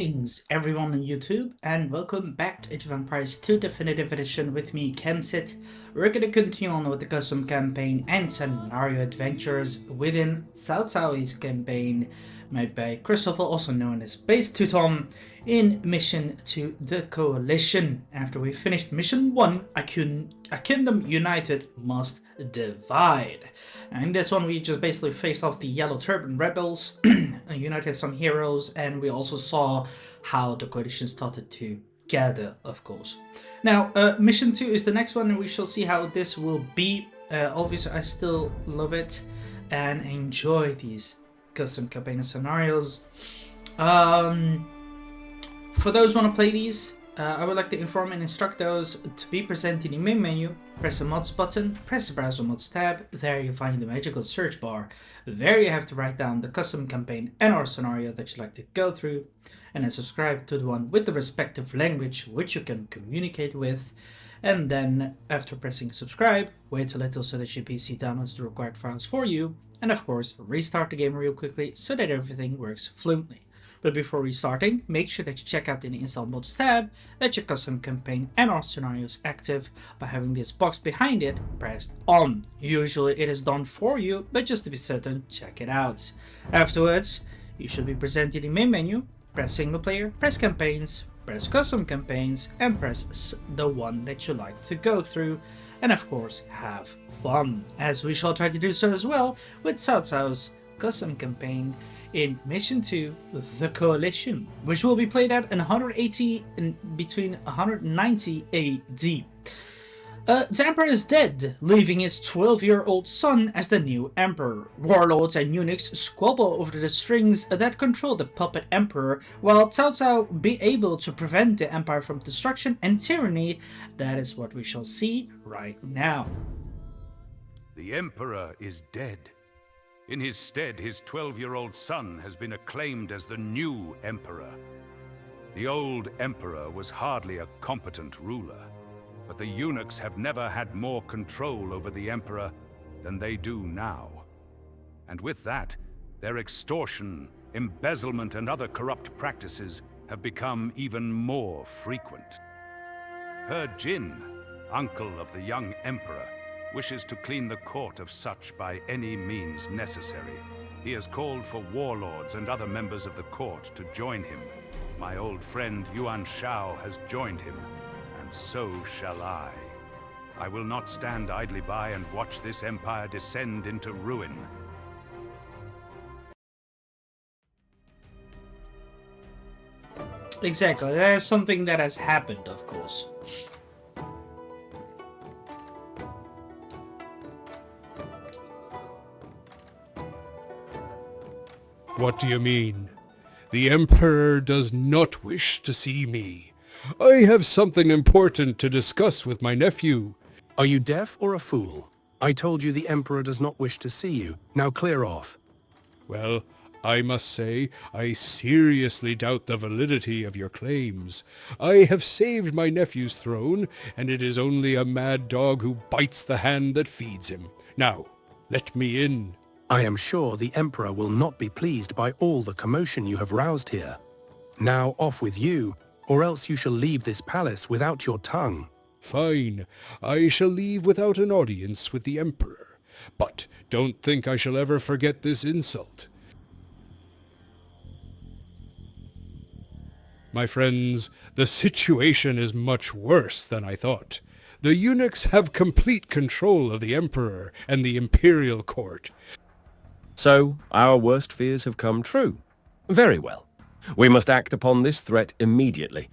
Greetings everyone on YouTube and welcome back to Age of Empires 2 Definitive Edition with me, Kemsit. We're going to continue on with the custom campaign and scenario adventures within Cao Cao's campaign made by Christopher, also known as Base Teuton, in Mission to the Coalition. After we finished Mission 1, a Kingdom United Must Divide. And in this one we just basically faced off the Yellow Turban Rebels, united some heroes, and we also saw how the coalition started to gather, of course. Now, Mission 2 is the next one, and we shall see how this will be. Obviously, I still love it and enjoy these custom campaign scenarios. For those who want to play these, I would like to inform and instruct those to be presented in the main menu. Press the mods button, press the browser mods tab, there you find the magical search bar. There you have to write down the custom campaign and or scenario that you'd like to go through, and then subscribe to the one with the respective language which you can communicate with. And then after pressing subscribe, wait a little so that your PC downloads the required files for you, and of course restart the game real quickly so that everything works fluently. But before restarting, make sure that you check out in the Install Mods tab that your custom campaign and or scenario is active by having this box behind it pressed on. Usually it is done for you, but just to be certain, check it out. Afterwards, you should be presented in the main menu, press single player, press campaigns, press custom campaigns, and press the one that you like to go through. And of course, have fun, as we shall try to do so as well with Cao Cao's custom campaign in Mission 2, The Coalition, which will be played out in 180 and between 190 AD. The Emperor is dead, leaving his 12-year-old son as the new Emperor. Warlords and eunuchs squabble over the strings that control the puppet Emperor, while Cao Cao be able to prevent the Empire from destruction and tyranny. That is what we shall see right now. The Emperor is dead. In his stead, his 12-year-old son has been acclaimed as the new Emperor. The old Emperor was hardly a competent ruler, but the eunuchs have never had more control over the Emperor than they do now. And with that, their extortion, embezzlement, and other corrupt practices have become even more frequent. Her Jin, uncle of the young Emperor, wishes to clean the court of such by any means necessary. He has called for warlords and other members of the court to join him. My old friend Yuan Shao has joined him, and so shall I. I will not stand idly by and watch this empire descend into ruin. Exactly, that is something that has happened, of course. What do you mean? The Emperor does not wish to see me. I have something important to discuss with my nephew. Are you deaf or a fool? I told you the Emperor does not wish to see you. Now clear off. Well, I must say, I seriously doubt the validity of your claims. I have saved my nephew's throne, and it is only a mad dog who bites the hand that feeds him. Now, let me in. I am sure the Emperor will not be pleased by all the commotion you have roused here. Now off with you, or else you shall leave this palace without your tongue. Fine. I shall leave without an audience with the Emperor. But don't think I shall ever forget this insult. My friends, the situation is much worse than I thought. The eunuchs have complete control of the Emperor and the imperial court. So, our worst fears have come true. Very well. We must act upon this threat immediately.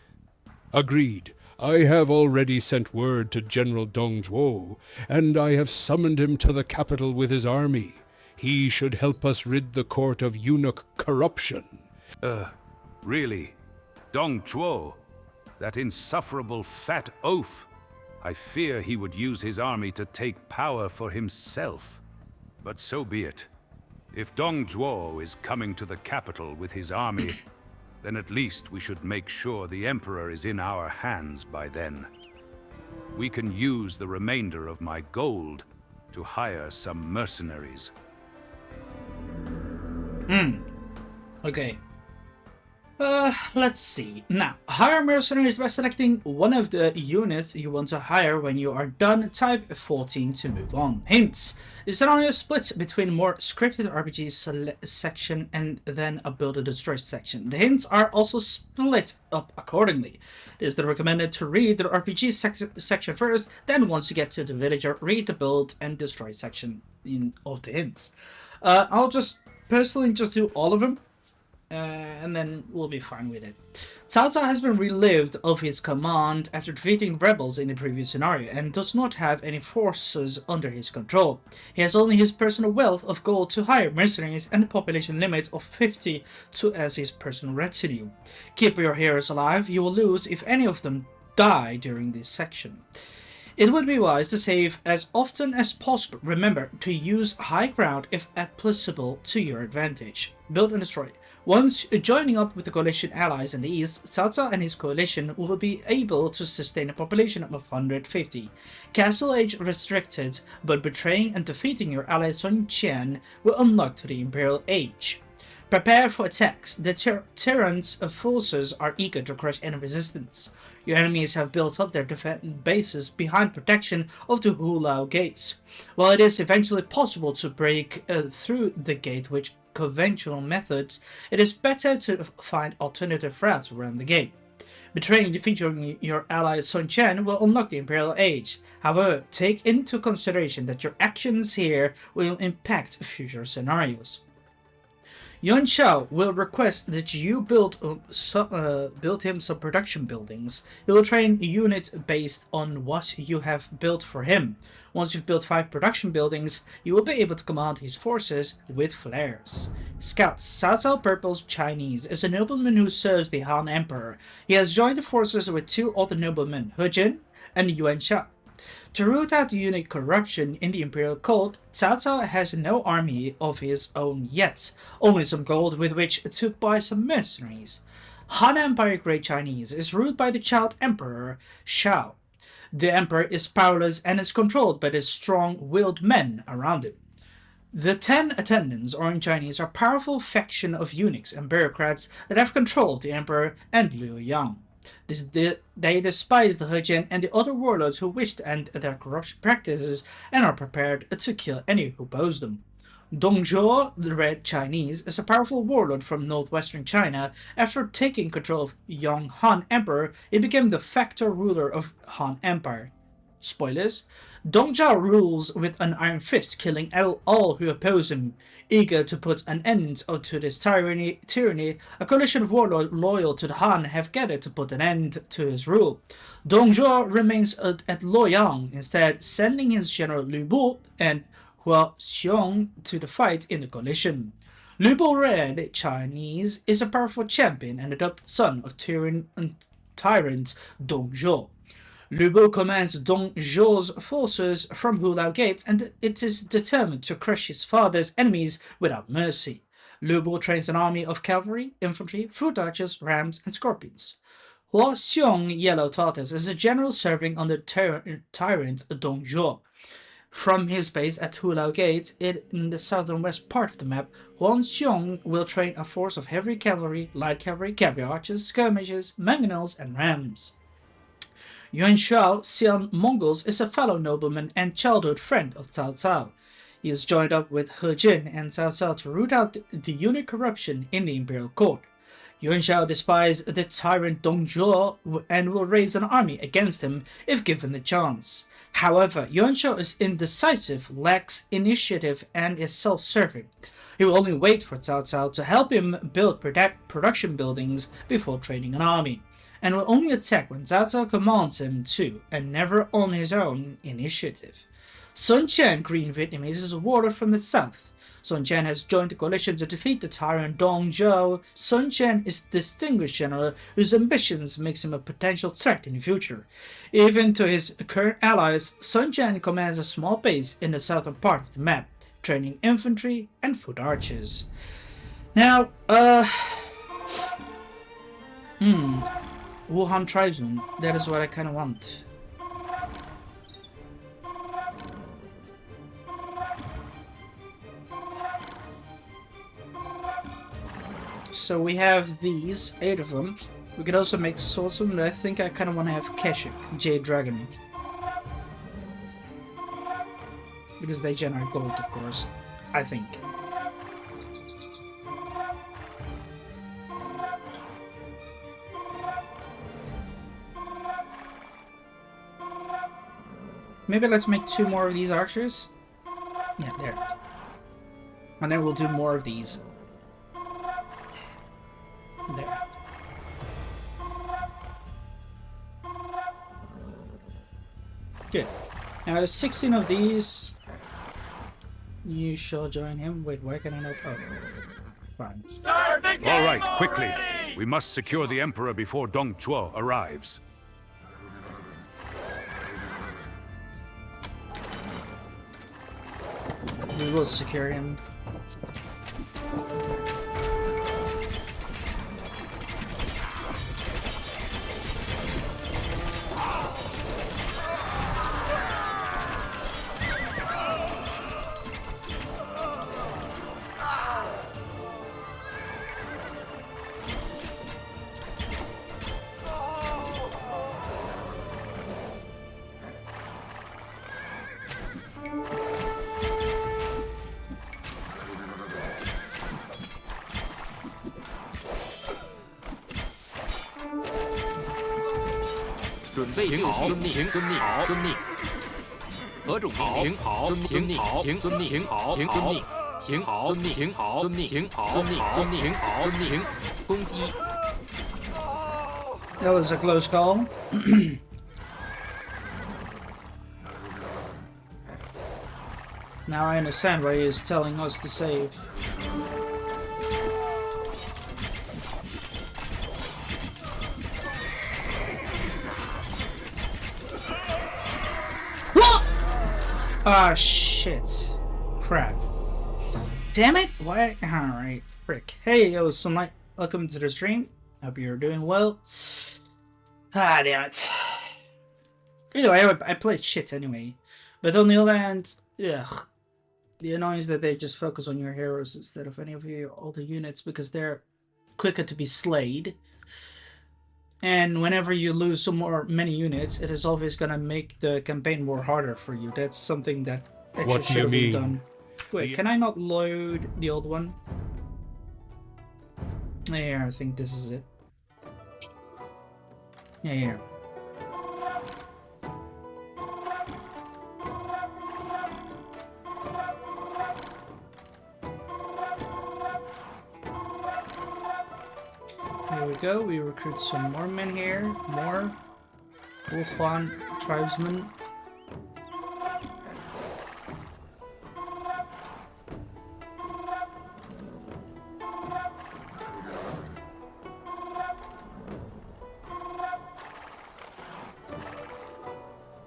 Agreed. I have already sent word to General Dong Zhuo, and I have summoned him to the capital with his army. He should help us rid the court of eunuch corruption. Really? Dong Zhuo? That insufferable fat oaf? I fear he would use his army to take power for himself. But so be it. If Dong Zhuo is coming to the capital with his army, then at least we should make sure the Emperor is in our hands by then. We can use the remainder of my gold to hire some mercenaries. Okay. Let's see. Now, hire mercenaries by selecting one of the units you want to hire. When you are done, type 14 to move on. Hints. The scenario is split between more scripted RPG section and then a build and destroy section. The hints are also split up accordingly. It is recommended to read the RPG section first, then once you get to the villager, read the build and destroy section of the hints. I'll just personally just do all of them. And then we'll be fine with it. Cao Cao has been relieved of his command after defeating rebels in the previous scenario and does not have any forces under his control. He has only his personal wealth of gold to hire mercenaries and a population limit of 50 as his personal retinue. Keep your heroes alive, you will lose if any of them die during this section. It would be wise to save as often as possible. Remember to use high ground if applicable to your advantage. Build and destroy. Once joining up with the coalition allies in the east, Cao Cao and his coalition will be able to sustain a population of 150. Castle age restricted, but betraying and defeating your ally Sun Qian will unlock to the Imperial Age. Prepare for attacks. The tyrant's forces are eager to crush any resistance. Your enemies have built up their defense bases behind protection of the Hulao Gate. While it is eventually possible to break through the gate with conventional methods, it is better to find alternative routes around the gate. Betraying and defeating your ally Sun Chen will unlock the Imperial Age. However, take into consideration that your actions here will impact future scenarios. Yuan Shao will request that you build him some production buildings. He will train a unit based on what you have built for him. Once you've built 5 production buildings, you will be able to command his forces with flares. Scouts. Cao Cao Purple's Chinese is a nobleman who serves the Han Emperor. He has joined the forces with 2 other noblemen, He Jin and Yuan Shao. To root out the unique corruption in the imperial cult, Cao Cao has no army of his own yet, only some gold with which to buy some mercenaries. Han Empire Great Chinese is ruled by the child emperor Shao. The emperor is powerless and is controlled by the strong-willed men around him. The 10 attendants, or in Chinese, are a powerful faction of eunuchs and bureaucrats that have control of the emperor and Liu Yang. They despise the He Jin and the other warlords who wish to end their corrupt practices and are prepared to kill any who oppose them. Dong Zhuo, the Red Chinese, is a powerful warlord from northwestern China. After taking control of young Han Emperor, he became the facto ruler of Han Empire. Spoilers. Dong Zhuo rules with an iron fist, killing all who oppose him. Eager to put an end to this tyranny, a coalition of warlords loyal to the Han have gathered to put an end to his rule. Dong Zhuo remains at Luoyang, instead sending his general Lu Bu and Hua Xiong to the fight in the coalition. Lu Bu Red Chinese is a powerful champion and adopted son of tyrant Dong Zhuo. Lu Bu commands Dong Zhuo's forces from Hulao Gate, and it is determined to crush his father's enemies without mercy. Lu Bu trains an army of cavalry, infantry, foot archers, rams, and scorpions. Hua Xiong Yellow Tortoise is a general serving under tyrant Dong Zhuo. From his base at Hulao Gate, in the southern west part of the map, Huang Xiong will train a force of heavy cavalry, light cavalry, archers, skirmishers, mangonels, and rams. Yuan Shao, Xian Mongols, is a fellow nobleman and childhood friend of Cao Cao. He has joined up with He Jin and Cao Cao to root out the unique corruption in the imperial court. Yuan Shao despises the tyrant Dong Zhuo and will raise an army against him if given the chance. However, Yuan Shao is indecisive, lacks initiative, and is self-serving. He will only wait for Cao Cao to help him build production buildings before training an army, and will only attack when Cao Cao commands him to, and never on his own initiative. Sun Qian, Green Vietnamese, is a warlord from the south. Sun Qian has joined the coalition to defeat the tyrant Dong Zhuo. Sun Qian is a distinguished general whose ambitions makes him a potential threat in the future. Even to his current allies, Sun Qian commands a small base in the southern part of the map, training infantry and foot archers. Now, Wuhan tribesmen, that is what I kind of want. so we have these, 8 of them. We could also make Soulstone, but I think I kind of want to have Keshik, Jade Dragon. Because they generate gold, of course. I think. Maybe let's make 2 more of these archers. Yeah, there. And then we'll do more of these. There. Good. Now there's 16 of these. You shall join him. Wait, why can I not? Oh, fine. All right, quickly. We must secure the Emperor before Dong Zhuo arrives. We will secure him. That was a close call. Now I understand why he is telling us to save. Ah, shit. Crap. Damn it! Why? Alright, frick. Hey, yo, Sunlight. Welcome to the stream. Hope you're doing well. Ah, damn it. Anyway, I played shit anyway. But on the other hand, ugh. The annoyance that they just focus on your heroes instead of any of your other units because they're quicker to be slayed. And whenever you lose many units, it is always gonna make the campaign more harder for you. That's something that actually should have been done. Wait, can I not load the old one? Yeah, I think this is it. Yeah. Here we go, we recruit some more men here. More Wuhuan tribesmen.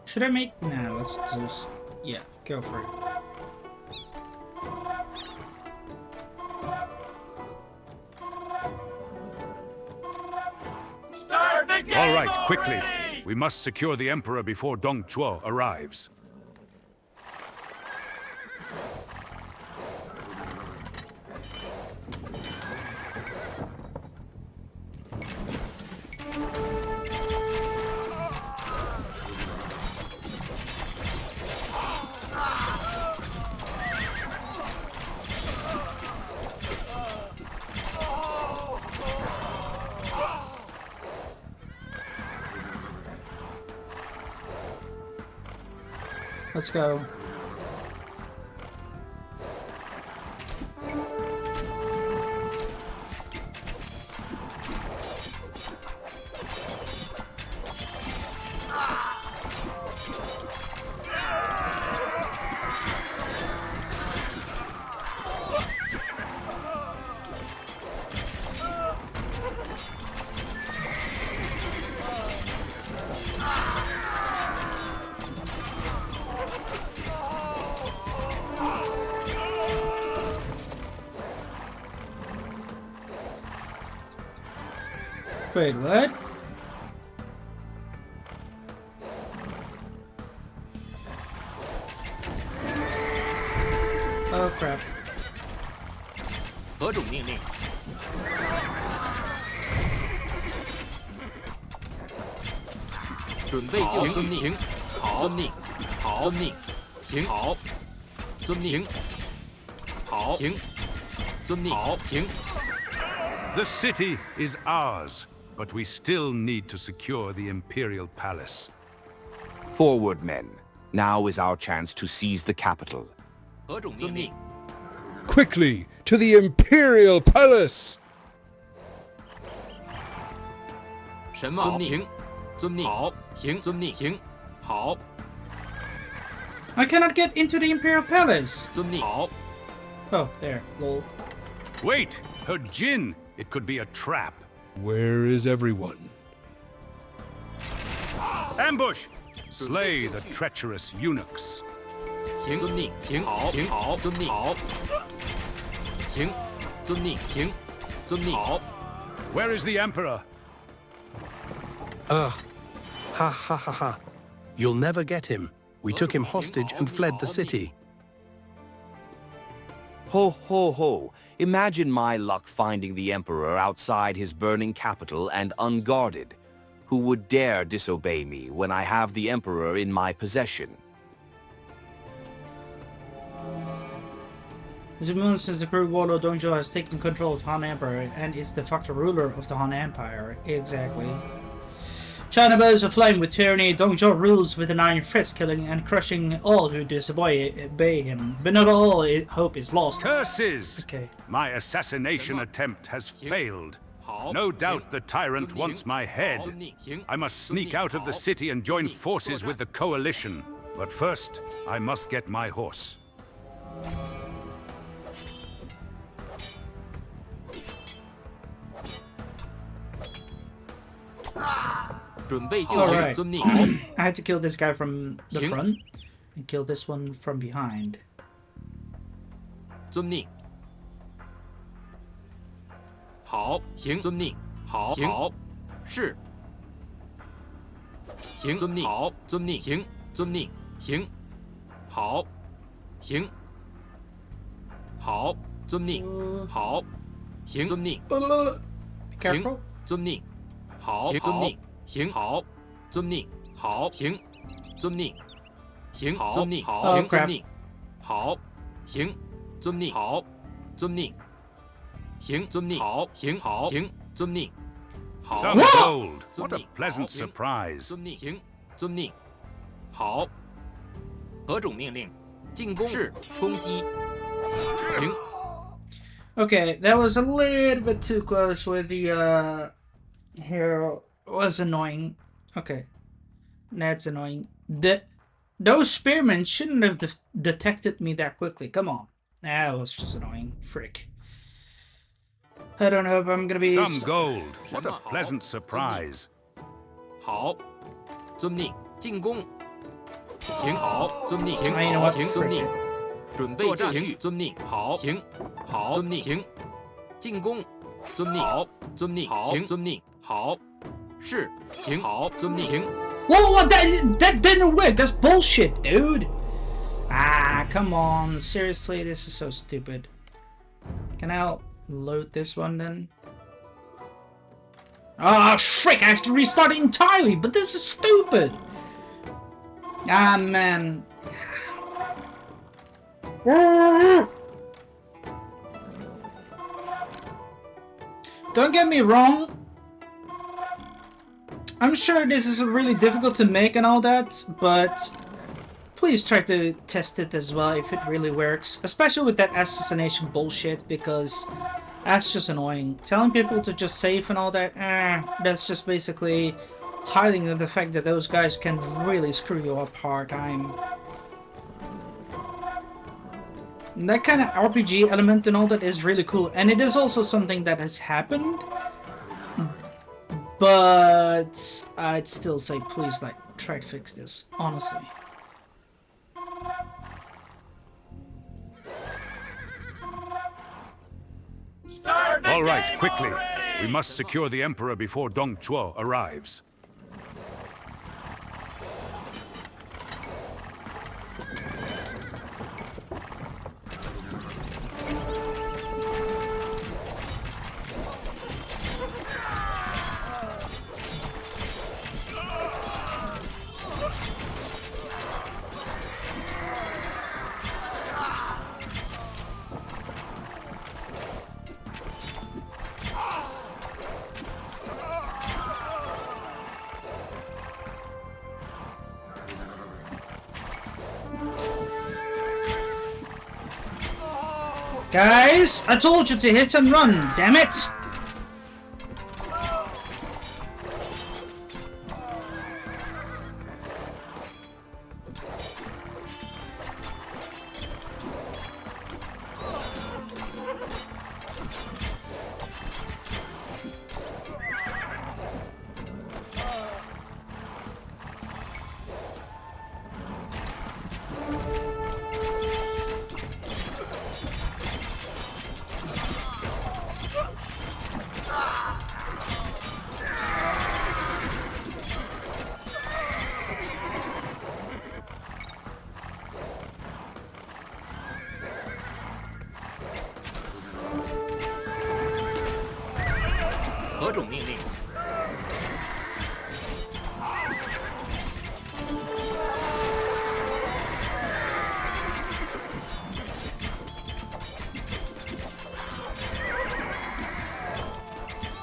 Should I make? Nah, let's just... yeah, go for it. All right, quickly. We must secure the Emperor before Dong Zhuo arrives. Let's go. Wait, what? Oh crap. 何种命令？准备就绪。遵命。好。遵命。好。遵命。停。好。遵命。好。停。遵命。好。停。 The city is ours, but we still need to secure the Imperial Palace. Forward, men. Now is our chance to seize the capital. 何种命令？ Quickly, to the Imperial Palace! 神望停。遵命。好。停。遵命。停。好。 I cannot get into the Imperial Palace. 遵命。好。 Oh, there. Lol. Wait! Her djinn! It could be a trap. Where is everyone? Ambush! Slay the treacherous eunuchs. 停。遵命。停。好。停。好。遵命。好。停。遵命。停。遵命。好。 Where is the Emperor? Ugh. Ha ha ha ha. You'll never get him. We took him hostage and fled the city. Ho ho ho! Imagine my luck finding the Emperor outside his burning capital and unguarded. Who would dare disobey me when I have the Emperor in my possession? It's been months since the cruel warlord Dongzhou has taken control of Han Emperor and is de facto ruler of the Han Empire. Exactly. China bursts aflame with tyranny. Dongzhou rules with an iron fist, killing and crushing all who disobey him. But not all hope is lost. Curses! Okay. My assassination attempt has failed. No doubt the tyrant wants my head. I must sneak out of the city and join forces with the coalition. But first, I must get my horse. 准备就绪。 Alright. 遵命。 I had to kill this guy from the King. front and kill this one from behind. 遵命。好。行。遵命。好。好。是。行。遵命。好。遵命。行。遵命。行。好。行。好。遵命。好。行。遵命。 Be 行 careful.。遵命。好。遵命。行。好。遵命。好。行。遵命。行。遵命。好。 Oh, 行。 crap. 遵命。好。行。遵命。好。遵命。行。遵命。好。行。好。行。遵命。好。 Some gold! What a 遵命。 pleasant 好。行。 surprise. 遵命。行。遵命。好。何种命令？进攻。是。攻击。行。 Okay, that was a little bit too close with the hero. Was annoying. Okay, that's annoying. Those spearmen shouldn't have detected me that quickly. Come on, that was just annoying. Frick. I don't know if I'm gonna be. Some gold! What a pleasant surprise. 好。遵命。进攻。行。好。遵命。行。 I know 好。 what. 行。遵命 Frick.。准备就绪。遵命。好。行。好。遵命。行。进攻。遵命。好。遵命。好。行。遵命。好。是。行。好。遵命。行。 Whoa, what? That didn't work. That's bullshit, dude. Ah, come on. Seriously, this is so stupid. Can I load this one then? Ah, frick! I have to restart it entirely, but this is stupid. Ah, man. Don't get me wrong. I'm sure this is really difficult to make and all that, but please try to test it as well if it really works. Especially with that assassination bullshit, because that's just annoying. Telling people to just save and all that, that's just basically hiding the fact that those guys can really screw you up hard time. And that kind of RPG element and all that is really cool, and it is also something that has happened. But I'd still say please, like, try to fix this, honestly. All right, quickly. We must secure the Emperor before Dong Zhuo arrives. Guys, I told you to hit and run, damn it! 何种命令？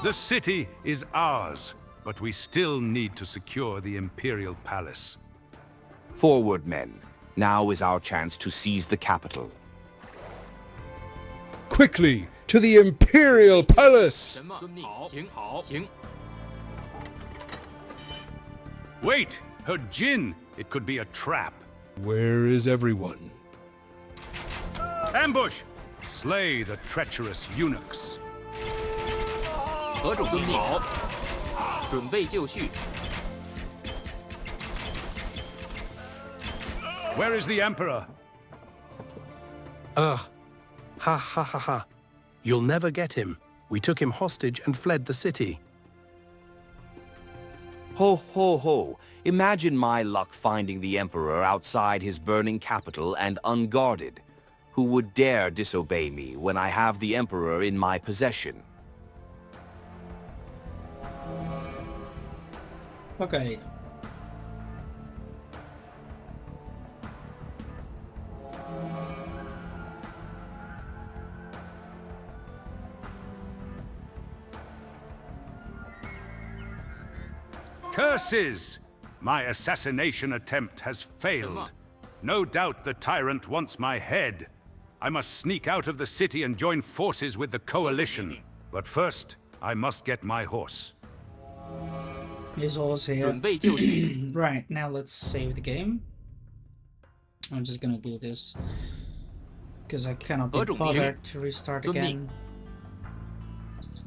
The city is ours, but we still need to secure the Imperial Palace. Forward, men. Now is our chance to seize the capital. Quickly, to the Imperial Palace! 什么？遵命。好，行，好，行。 Wait! Her djinn! It could be a trap. Where is everyone? Ambush! Slay the treacherous eunuchs. 何种命令？好，准备就绪。 Where is the Emperor? Ha ha ha ha. You'll never get him. We took him hostage and fled the city. Ho ho ho. Imagine my luck finding the Emperor outside his burning capital and unguarded. Who would dare disobey me when I have the Emperor in my possession? Okay. Curses! My assassination attempt has failed. No doubt the tyrant wants my head. I must sneak out of the city and join forces with the coalition. But first, I must get my horse. His horse here. 准备就绪。 Right, now let's save the game. I'm just gonna do this. Because I cannot be 何种命令？ bothered to restart 遵命。 again.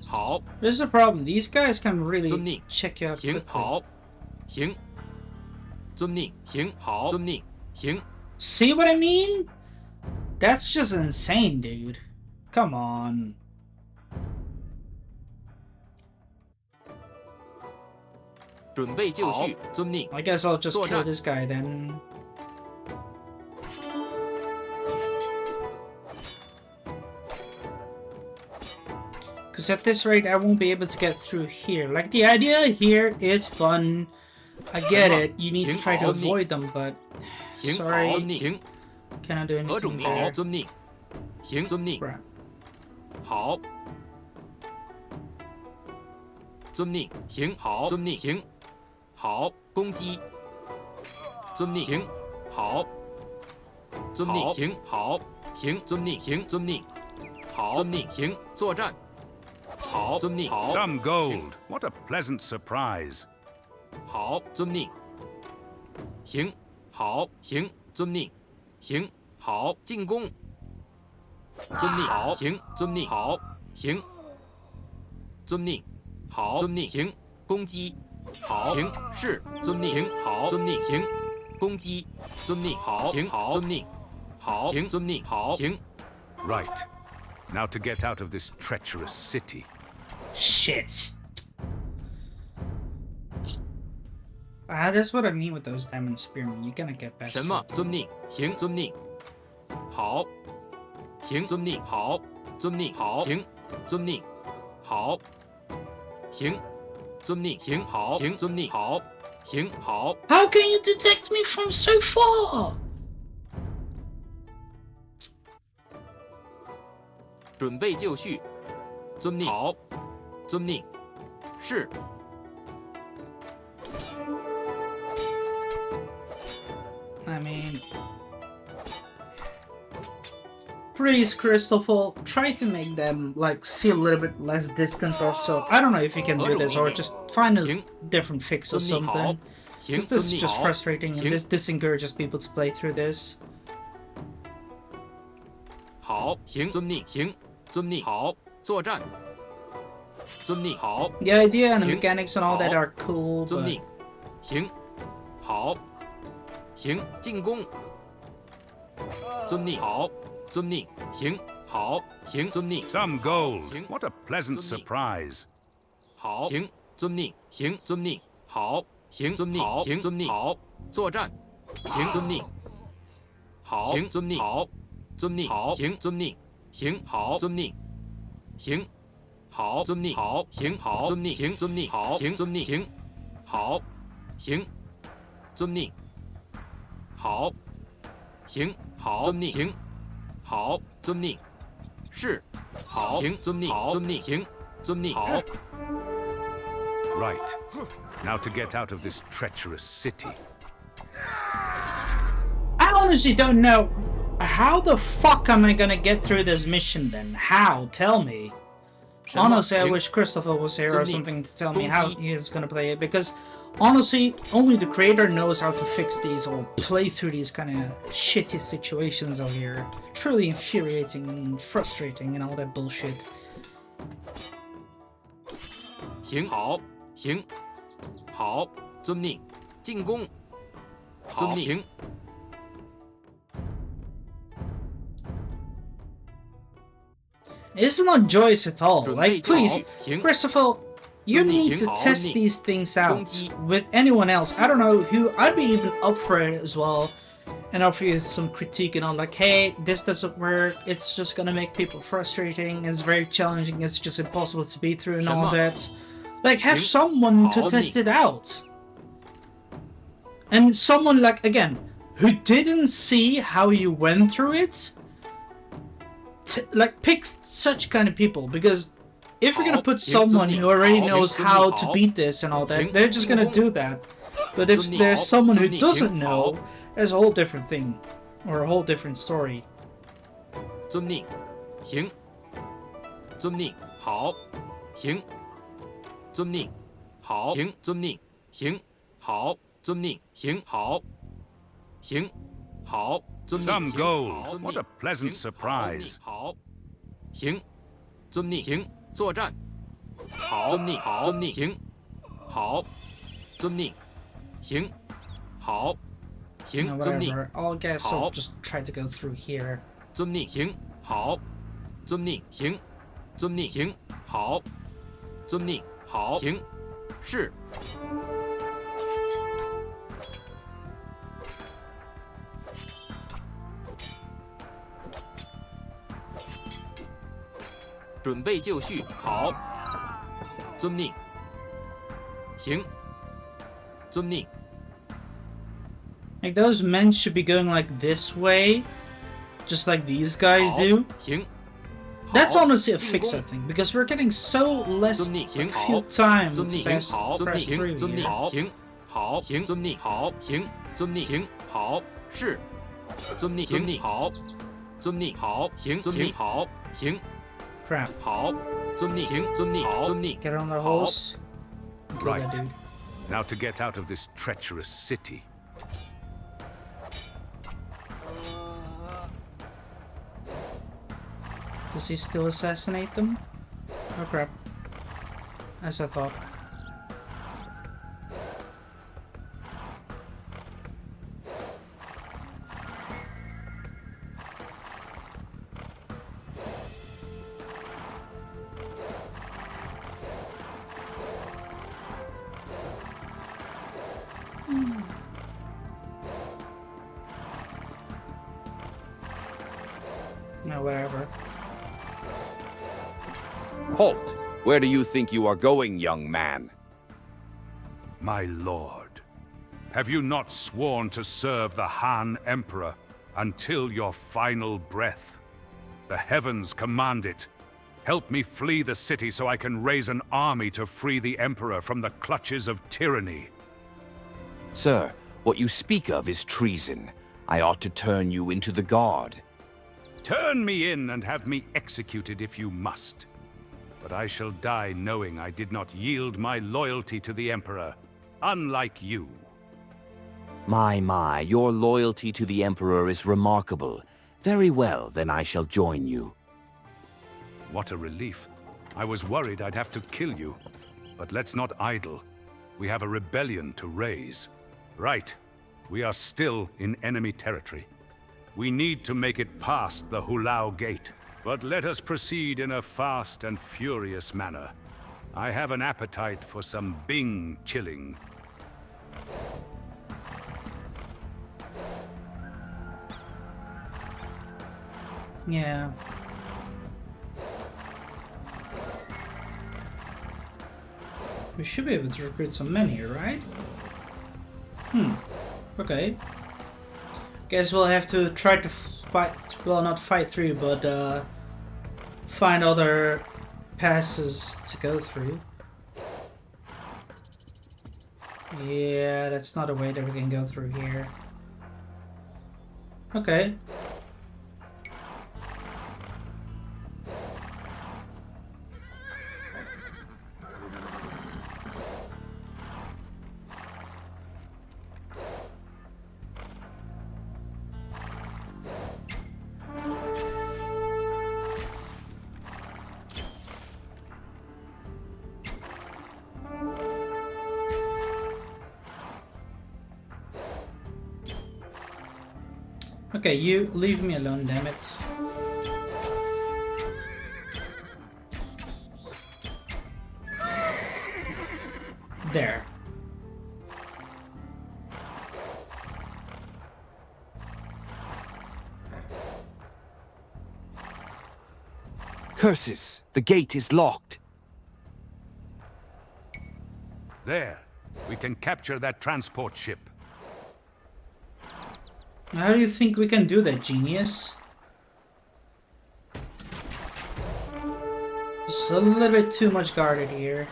好， This is a problem. These guys can 遵 really 命。 check you out 行， quickly. 好，行。遵命。行，好，遵命。行。 See what I mean? That's just insane, dude. Come on. 准备就绪。遵命。 I guess I'll just 作 kill 战。 this guy then. Because at this rate, I won't be able to get through here. Like, the idea here is fun. I get it. You need to try to avoid them, but 行，好， sorry, 遵命。行， cannot do 何种 anything 命令？ there. 遵命。行，遵命。 Crap. 好。遵命。行，好，遵命。行，好，攻击。遵命。行，好。遵命。行，好。行，遵命。行，遵命。好，遵命。行，作战。好，遵命。好， Some gold. What a pleasant surprise. 好，遵命。行，好，行，遵命。行，好，进攻。遵命。好，行，遵命。好，行。遵命。好，遵命。行，攻击。好，行，是，遵命。行，好，遵命。行，攻击。遵命。好，行，好，遵命。好，行，遵命。好，行。 Right. Now to get out of this treacherous city. Shit. That's what I mean with those diamond spearmen. You're gonna get back. 什么？遵命。行，遵命。好。行，遵命。好。遵命。好。行，遵命。好。行，遵命。行，好。行，遵命。好。行，好。 How can you detect me from so far? 准备就绪。遵命。好。遵命。是。 I mean, Please, Christopher, try to make them like see a little bit less distant or so. I don't know if you can do this or just find a different fix or something. Because this is just frustrating and this disencourages people to play through this. 好，行，遵命，行，遵命，好，作战。遵命，好。 The idea and the mechanics and all that are cool, 遵 but 命，行，好，行，进攻。遵命，好，遵命，行，好，行，遵命。 Some gold. What a pleasant遵命。 surprise. 好，行，遵命，行，遵命，好，行，遵命，好，行，遵命，好，作战。行，遵命。好，行，遵命，好，遵命，好，行，遵命，行，好，遵命，行。 好，遵命，好，行，好，遵命，行，遵命，好，行，遵命，行，好，行，遵命，好，行，好，遵命，行，好，遵命，是，好，行，遵命，好，遵命，行，遵命，好。 Right. Now to get out of this treacherous city. I honestly don't know. How the fuck am I gonna get through this mission then? How? Tell me. Honestly, I wish Christopher was here or something to tell me how he is gonna play it, because honestly, only the creator knows how to fix these or play through these kind of shitty situations out here. Truly infuriating and frustrating and all that bullshit. 行，好，行，好，遵命，进攻。遵命，行。 It's not Joyce at all. Like, please, 行 Christopher, you need to test these things out with anyone else. I don't know who. I'd be even up for it as well, and offer you some critique and all. Like, hey, this doesn't work. It's just gonna make people frustrating. It's very challenging. It's just impossible to beat through and all that. Like, have someone to test it out, and someone like again who didn't see how you went through it. Like, pick such kind of people, because if you're gonna put someone who already knows how to beat this and all that, they're just gonna do that. But if there's someone who doesn't know, there's a whole different thing, or a whole different story. 遵命，行。遵命，好，行。遵命，好，行。遵命，行，好。遵命，行，好。行，好。 Some gold. What a pleasant surprise. 好，行，遵命，行，作战。好，遵命，好，遵命，行，好，遵命，行，好，行，遵命。 I'll guess I'll just try to go through here. 遵命，行，好，遵命，行，遵命，行，好，遵命，好，行，是。 准备就绪，好。遵命。行。遵命。 Like, those men should be going like this way, just like these guys do. 行。 That's honestly a fix, I think, because we're getting so less few time to pass through 遵命， here. 好，行，好，行，遵命，好，行，遵命，行，好，是。遵命，遵命，好，遵命，好，行，遵命，好，行。 Crap. 好，遵命，行，遵命，好，遵命。 Get on the horse. Kill that Right. dude. Now to get out of this treacherous city. Does he still assassinate them? Oh crap. As I thought. No, whatever. Halt! Where do you think you are going, young man? My lord, have you not sworn to serve the Han Emperor until your final breath? The heavens command it. Help me flee the city so I can raise an army to free the Emperor from the clutches of tyranny. Sir, what you speak of is treason. I ought to turn you into the guard. Turn me in and have me executed if you must. But I shall die knowing I did not yield my loyalty to the Emperor, unlike you. My, your loyalty to the Emperor is remarkable. Very well, then I shall join you. What a relief. I was worried I'd have to kill you. But let's not idle. We have a rebellion to raise. Right. We are still in enemy territory. We need to make it past the Hulao Gate. But let us proceed in a fast and furious manner. I have an appetite for some Bing chilling. Yeah. We should be able to recruit some men here, right? Okay. Guess we'll have to try to fight, well, not fight through, but find other passes to go through. Yeah, that's not a way that we can go through here. Okay. Okay, you leave me alone, damn it. There. Curses! The gate is locked. There. We can capture that transport ship. How do you think we can do that, genius? Just a little bit too much guarded here.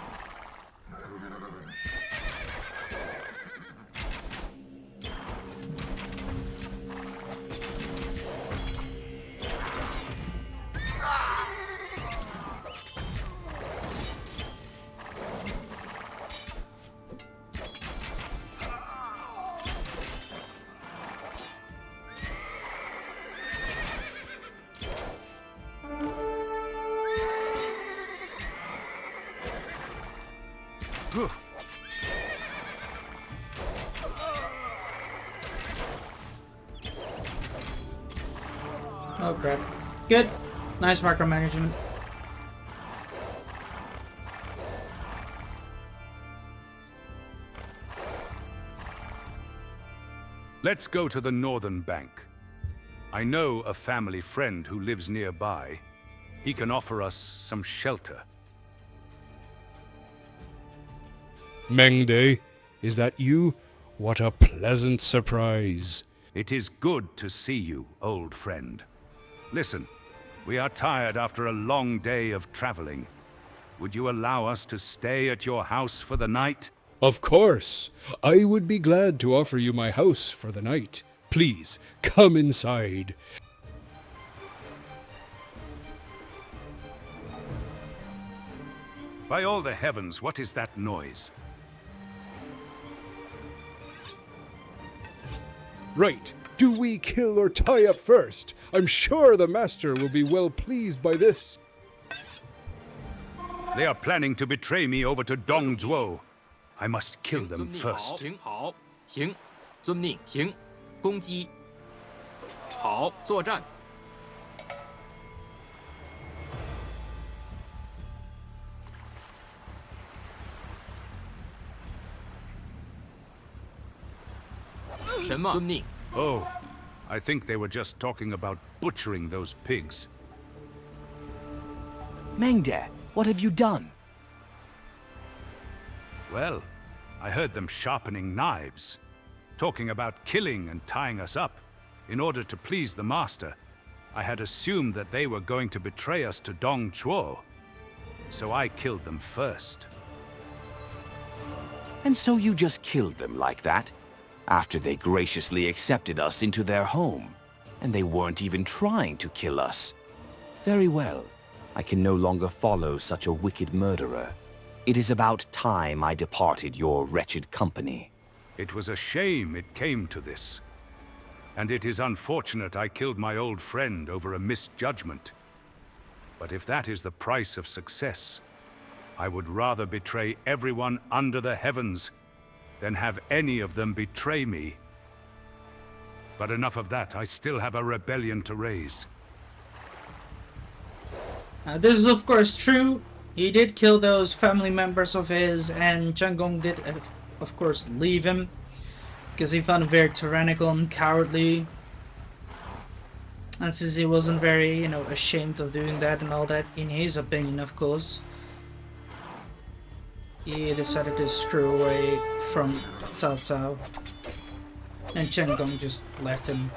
Oh crap. Good. Nice micromanagement. Let's go to the northern bank. I know a family friend who lives nearby. He can offer us some shelter. Mengde, is that you? What a pleasant surprise. It is good to see you, old friend. Listen, we are tired after a long day of traveling. Would you allow us to stay at your house for the night? Of course. I would be glad to offer you my house for the night. Please, come inside. By all the heavens, what is that noise? Right. Do we kill or tie up first? I'm sure the master will be well pleased by this. They are planning to betray me over to Dongzhuo. I must kill them 遵命 first. 行好，行，遵命行，攻击。好，作战。什么？遵命。 Oh, I think they were just talking about butchering those pigs. Mengde, what have you done? Well, I heard them sharpening knives, talking about killing and tying us up. In order to please the master, I had assumed that they were going to betray us to Dongzhuo. So I killed them first. And so you just killed them like that? After they graciously accepted us into their home? And they weren't even trying to kill us. Very well. I can no longer follow such a wicked murderer. It is about time I departed your wretched company. It was a shame it came to this. And it is unfortunate I killed my old friend over a misjudgment. But if that is the price of success, I would rather betray everyone under the heavens than have any of them betray me. But enough of that, I still have a rebellion to raise. This is of course true. He did kill those family members of his, and Chen Gong did of course leave him because he found him very tyrannical and cowardly. And since he wasn't very, ashamed of doing that and all that, in his opinion of course, he decided to screw away from Cao Cao. And Chen Gong just left him.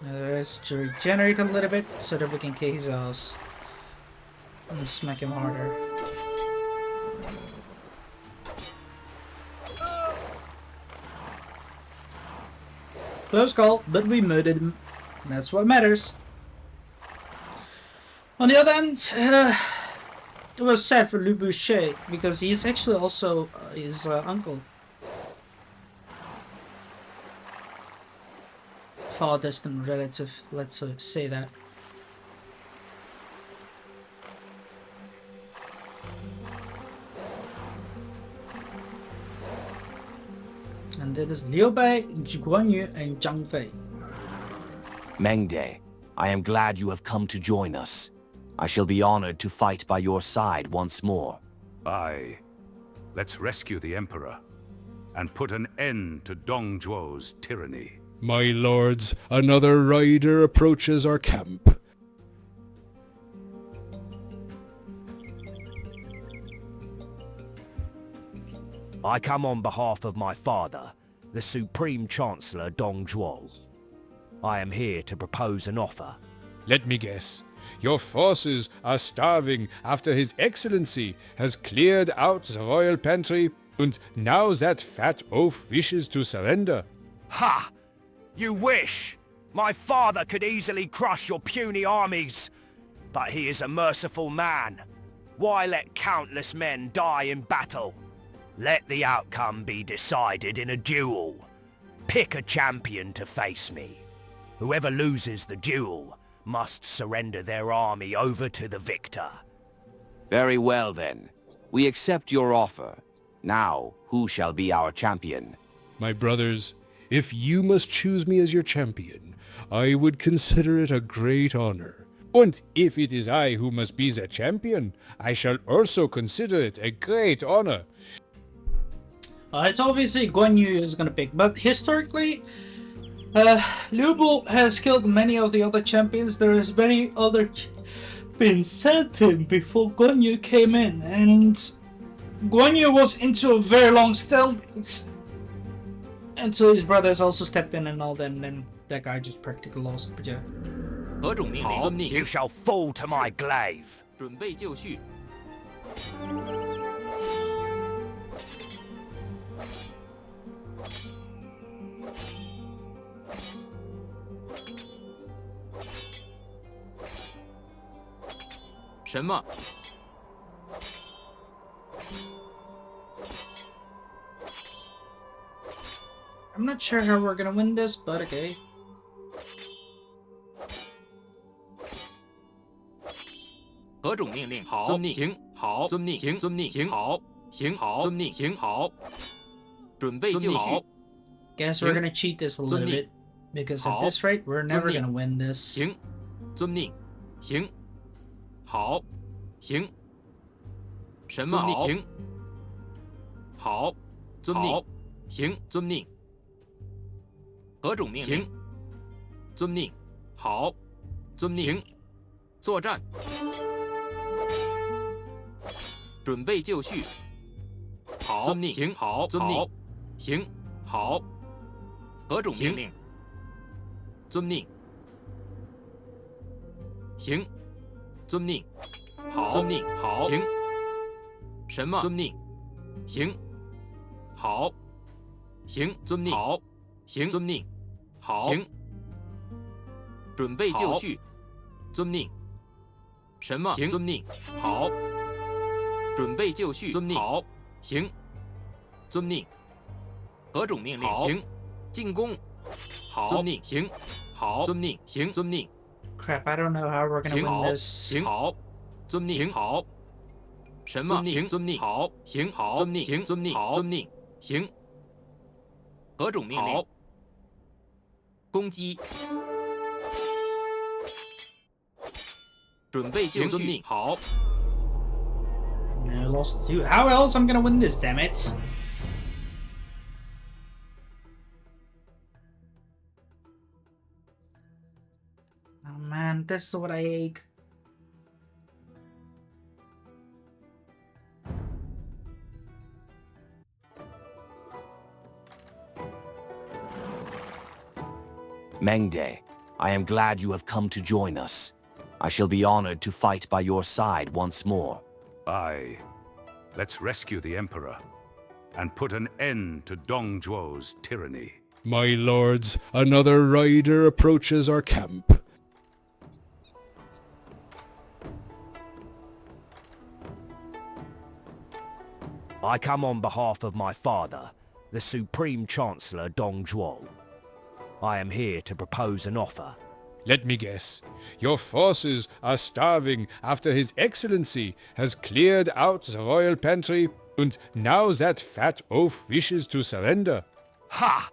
Let's regenerate a little bit so that we can kick his ass and smack him harder. Close call, but we murdered him. That's what matters. On the other hand, it was sad for Lu Boucher because he's actually also his uncle. Far distant relative, let's say that. And it is Liu Bei, Guan Yu, and Zhang Fei. Mengde, I am glad you have come to join us. I shall be honored to fight by your side once more. Aye. Let's rescue the Emperor and put an end to Dong Zhuo's tyranny. My lords, another rider approaches our camp. I come on behalf of my father, the Supreme Chancellor Dong Zhuo. I am here to propose an offer. Let me guess. Your forces are starving after His Excellency has cleared out the royal pantry, and now that fat oaf wishes to surrender. Ha! You wish! My father could easily crush your puny armies, but he is a merciful man. Why let countless men die in battle? Let the outcome be decided in a duel. Pick a champion to face me. Whoever loses the duel must surrender their army over to the victor. Very well then. We accept your offer. Now, who shall be our champion? My brothers, if you must choose me as your champion, I would consider it a great honor. And if it is I who must be the champion, I shall also consider it a great honor. It's obviously Guan Yu is gonna pick, but historically, Liu Bu has killed many of the other champions. There is many other been sent him before Guan Yu came in, and Guan Yu was into a very long stalemate until his brothers also stepped in and all that, and then that guy just practically lost. But yeah. 何种命令？遵命。 You shall fall to my glaive. 准备就绪。什么？ I'm not sure how we're gonna win this, but okay. 何种命令？好，遵命。行，好，遵命。行，遵命。行，好，行，好，遵命。行，好。准备就绪。 Guess we're gonna cheat this a little bit because at this rate we're never gonna win this. 行，遵命。行，好，行。什么？行，好，遵命。行，遵命。何种命令？行，遵命。好，遵命。行，作战。 准备就绪。好，遵命。行，好，遵命。行，好。何种命令？遵命。行，遵命。好，遵命。好，行。什么？遵命。行。好。行，遵命。好。行，遵命。好。行。准备就绪。遵命。什么？行，遵命。好。准备就绪。遵命。好。行。遵命。何种命令？行。进攻。好。遵命。行。好。遵命。行。遵命。 Crap, I don't know how we're gonna 行 win 好， this. 行好，遵命。行好，什么？行遵命。好，行好，遵命。行遵命。好，遵命。行。何种命令？好。攻击。准备就绪。好。 I lost two. How else I'm gonna win this, damn it? Oh man, this is what I hate. Mengde, I am glad you have come to join us. I shall be honored to fight by your side once more. Aye. Let's rescue the Emperor and put an end to Dong Zhuo's tyranny. My lords, another rider approaches our camp. I come on behalf of my father, the Supreme Chancellor Dong Zhuo. I am here to propose an offer. Let me guess. Your forces are starving after His Excellency has cleared out the royal pantry, and now that fat oaf wishes to surrender. Ha!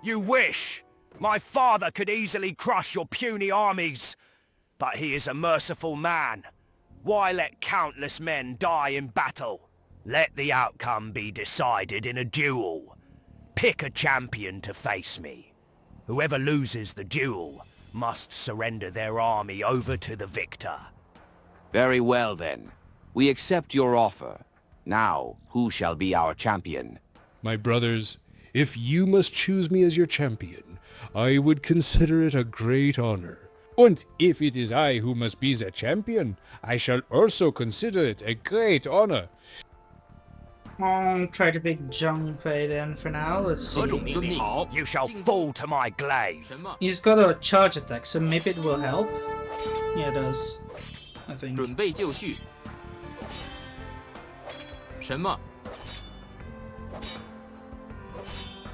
You wish! My father could easily crush your puny armies. But he is a merciful man. Why let countless men die in battle? Let the outcome be decided in a duel. Pick a champion to face me. Whoever loses the duel must surrender their army over to the victor. Very well then. We accept your offer. Now, who shall be our champion? My brothers, if you must choose me as your champion, I would consider it a great honor. And if it is I who must be the champion, I shall also consider it a great honor. I'll try to pick Zhang Fei then for now. Let's see. 何种命令？好。 You shall fall to my glaive. 什么？ He's got a charge attack, so maybe it will help. Yeah, it does. I think. 准备就绪。什么？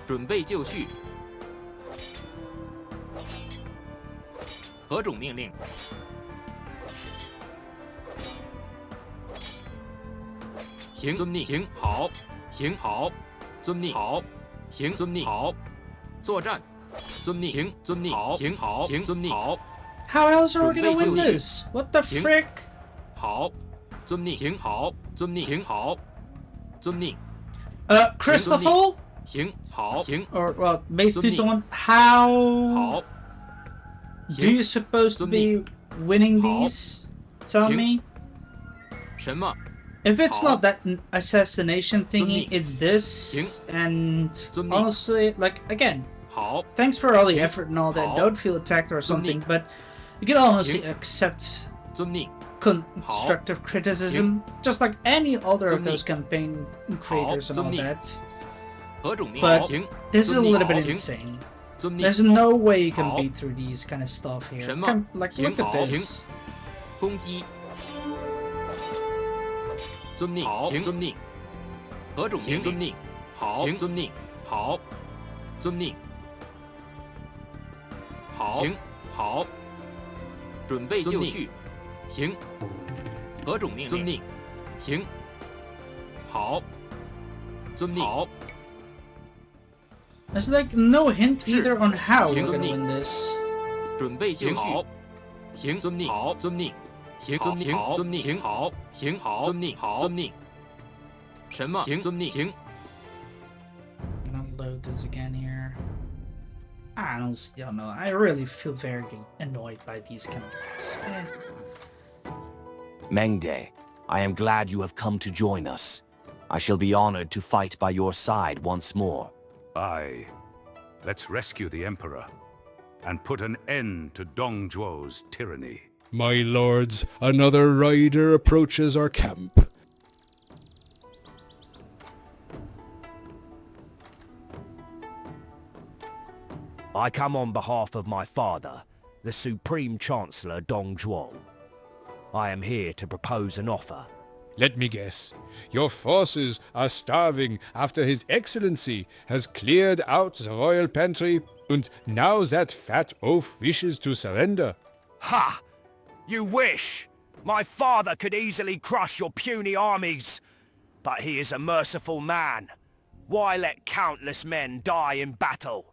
准备就绪。何种命令？行，遵命。行，好。行，好。遵命。好。行，遵命。好。作战。遵命。行，遵命。好。行，好。行，遵命。好。 How else are we gonna win 准备就绪。 this? What the 行。 frick? 好。遵命。行，好。遵命。行，好。遵命。 Crystal Fall? 行，好。行， Or, well, base 2 to 遵命。 1. How 好。 do you supposed to be winning these? Tell 行。 me. 什么？ If it's 好。 not that assassination thingy, 遵命。 it's this. And 遵命。 honestly, like, again, 好。 thanks for all the 行。 effort and all that. 好。 Don't feel attacked or 遵命。 something, but you can honestly 行。 accept 遵命。 constructive criticism, just like any other of 遵命。 those campaign creators and all 遵命。 that. 何种命令？ But 行。 this is a 遵命。 little bit 好。行。 insane. 遵命。 There's no way you can 好。 beat through these kind of stuff here. 什么？ Like, 行。 look at 好。 this. 攻击。遵命。好。行。遵命。何种命令？遵命。好。行。遵命。好。遵命。好。行。好。准备就绪。行。何种命令？遵命。行。好。遵命。好。 There's like no hint 是。 either on how we're 行。 gonna 遵命。 win this. 准备就绪。行。遵命。好。遵命。行。遵命。好。遵命。行。好。行。好。遵命。好。遵命。什么？行。遵命。行。 I'm gonna load this again here. I don't know. I really feel very annoyed by these kind of things. Mengde, I am glad you have come to join us. I shall be honored to fight by your side once more. Aye. Let's rescue the Emperor and put an end to Dong Zhuo's tyranny. My lords, another rider approaches our camp. I come on behalf of my father, the Supreme Chancellor Dong Zhuo. I am here to propose an offer. Let me guess. Your forces are starving after His Excellency has cleared out the royal pantry, and now that fat oaf wishes to surrender. Ha! You wish! My father could easily crush your puny armies. But he is a merciful man. Why let countless men die in battle?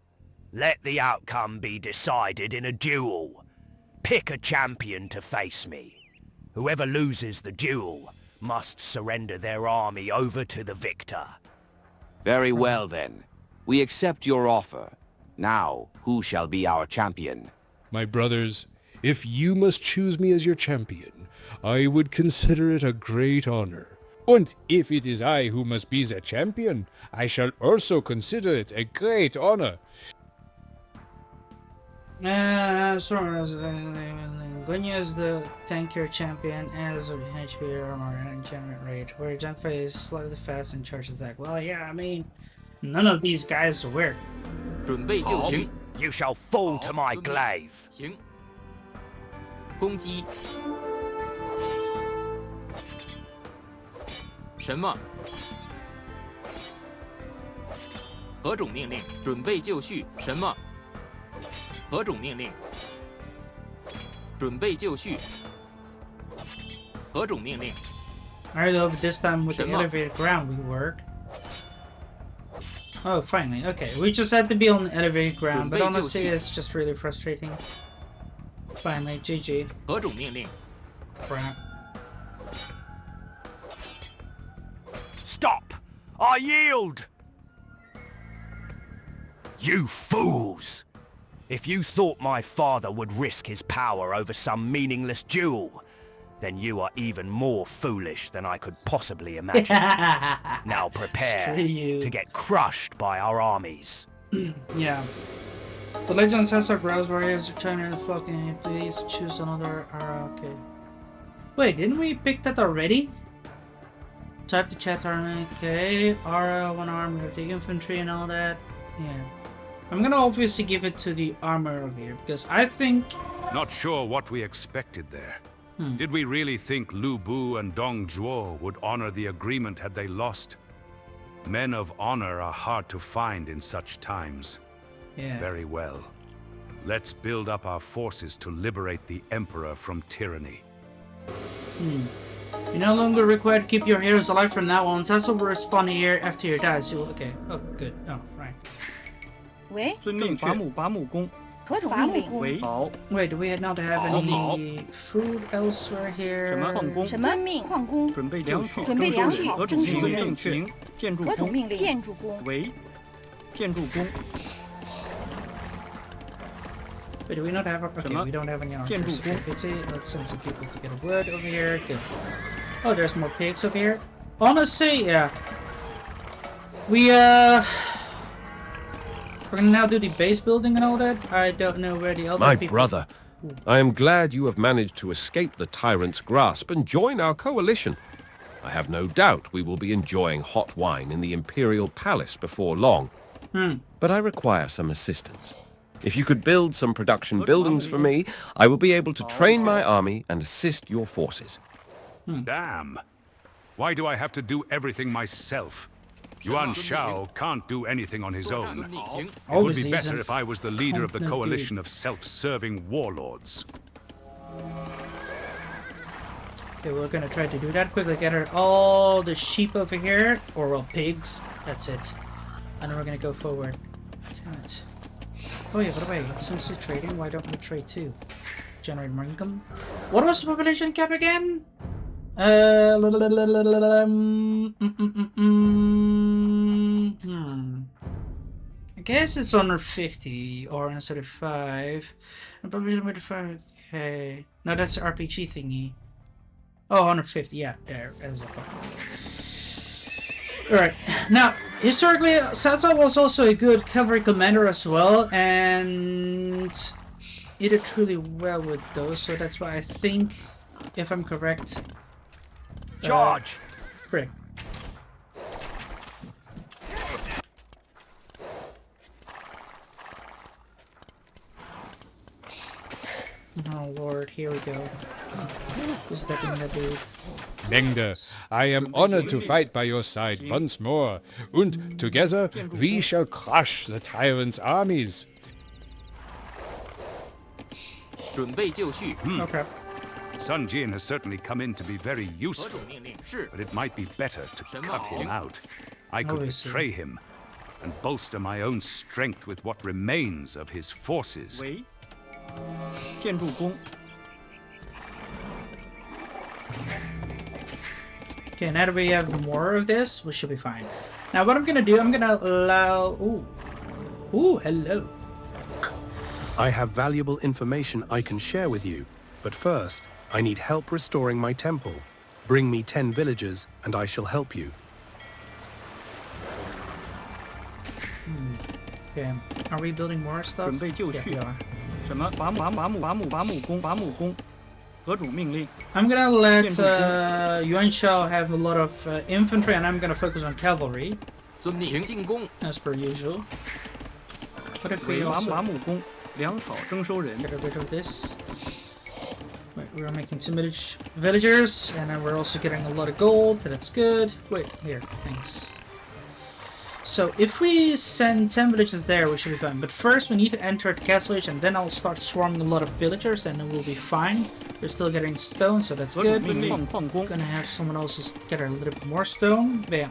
Let the outcome be decided in a duel. Pick a champion to face me. Whoever loses the duel must surrender their army over to the victor. Very well, then. We accept your offer. Now, who shall be our champion? My brothers, if you must choose me as your champion, I would consider it a great honor. And if it is I who must be the champion, I shall also consider it a great honor. Gunya is the tankier champion as a HP armor and generate rate, where Junfei is slightly fast and charge attack. Well, yeah, I mean, none of these guys work. 准备就绪， You shall fall to my glaive. 行，攻击。什么？何种命令？准备就绪。什么？何种命令？准备就绪。何种命令？ I hope this time with the 什么？ elevated ground we work. Oh, finally. Okay, we just had to be on the elevated ground, but 准备就绪。 honestly, it's just really frustrating. Finally, GG. 何种命令？ Crap. Stop! I yield! You fools! If you thought my father would risk his power over some meaningless duel, then you are even more foolish than I could possibly imagine. Now prepare Screw you. to get crushed by our armies. Yeah. The legend says our browse warriors return fucking please choose another okay. Wait, didn't we pick that already? Type the chat army, okay. Aura, one army with the infantry and all that. Yeah. I'm gonna obviously give it to the armor over here because I think Not sure what we expected there. Did we really think Lu Bu and Dong Zhuo would honor the agreement had they lost? Men of honor are hard to find in such times. yeah. Very well. Let's build up our forces to liberate the Emperor from tyranny. You're no longer required to keep your heroes alive from now on. Cecil will respawn here after your dies. You will, okay. Oh, good. Oh, right. 喂，遵命拔木拔木工。何种命令？为好， Wait, do we not have Oh, any food elsewhere here? 什么矿工？什么矿工？准备就绪。准备粮序何种命令？正确。建筑工。何种命令？建筑工。为建筑工。 Wait, do we not have? Okay, 什么？ we don't have any 建筑 archers. 工。 Pity. Let's send some people to get a wood over here. Good. Oh, there's more pigs over here. Honestly, yeah. We're gonna now do the base building and all that. I don't know where the other My people... brother, I am glad you have managed to escape the tyrant's grasp and join our coalition. I have no doubt we will be enjoying hot wine in the Imperial Palace before long. But I require some assistance. If you could build some production buildings for me, I will be able to train my army and assist your forces. Damn! Why do I have to do everything myself? Yuan Shao can't do anything on his own. It would be better if I was the leader of the coalition of self-serving warlords. Okay, we're gonna try to do that. Quickly gather all the sheep over here. Or, well, pigs. That's it. And then we're gonna go forward. Damn it. Oh yeah, by the way, since you're trading, why don't we trade too? Generate more income. What was the population cap again? I guess it's under 50 or under 35. And population with 5. Okay. No, that's the RPG thingy. Oh, 150. Yeah, there. As a Alright, now, historically, Sato was also a good cavalry commander as well, and he did truly well with those, so that's why I think, if I'm correct... Charge! Frick. Oh lord, here we go. Just stepping the dude. Mengde, I am honored to fight by your side once more, and together we shall crush the tyrant's armies. 准备就绪。 Oh crap. Sun Jian has certainly come in to be very 何 useful, 种命令？是。 but it might be better to cut him out. I could Obviously. betray him and bolster my own strength with what remains of his forces. 喂。建筑工。 Okay, now that we have more of this, we should be fine. Now what I'm gonna do, I'm gonna allow... Ooh, hello. I have valuable information I can share with you, but first, I need help restoring my temple. Bring me 10 villagers, and I shall help you. Okay, are we building more stuff? 准备就 Yeah, 绪 we are. 什么？伐木工。何种命令？ I'm gonna let Yuan Shao have a lot of infantry, and I'm gonna focus on cavalry, 遵命。进攻。 as per usual. What if 为 we 伐 also 木工。粮草征收人。 get rid of this? Wait, we're making two villagers, and then we're also getting a lot of gold. That's good. Wait, here, thanks. So if we send 10 villagers there, we should be fine. But first, we need to enter the castle age, and then I'll start swarming a lot of villagers, and then we'll be fine. We're still getting stone, so that's 何种 good. 命令？矿工。 Gonna have someone else just get a little bit more stone. But yeah.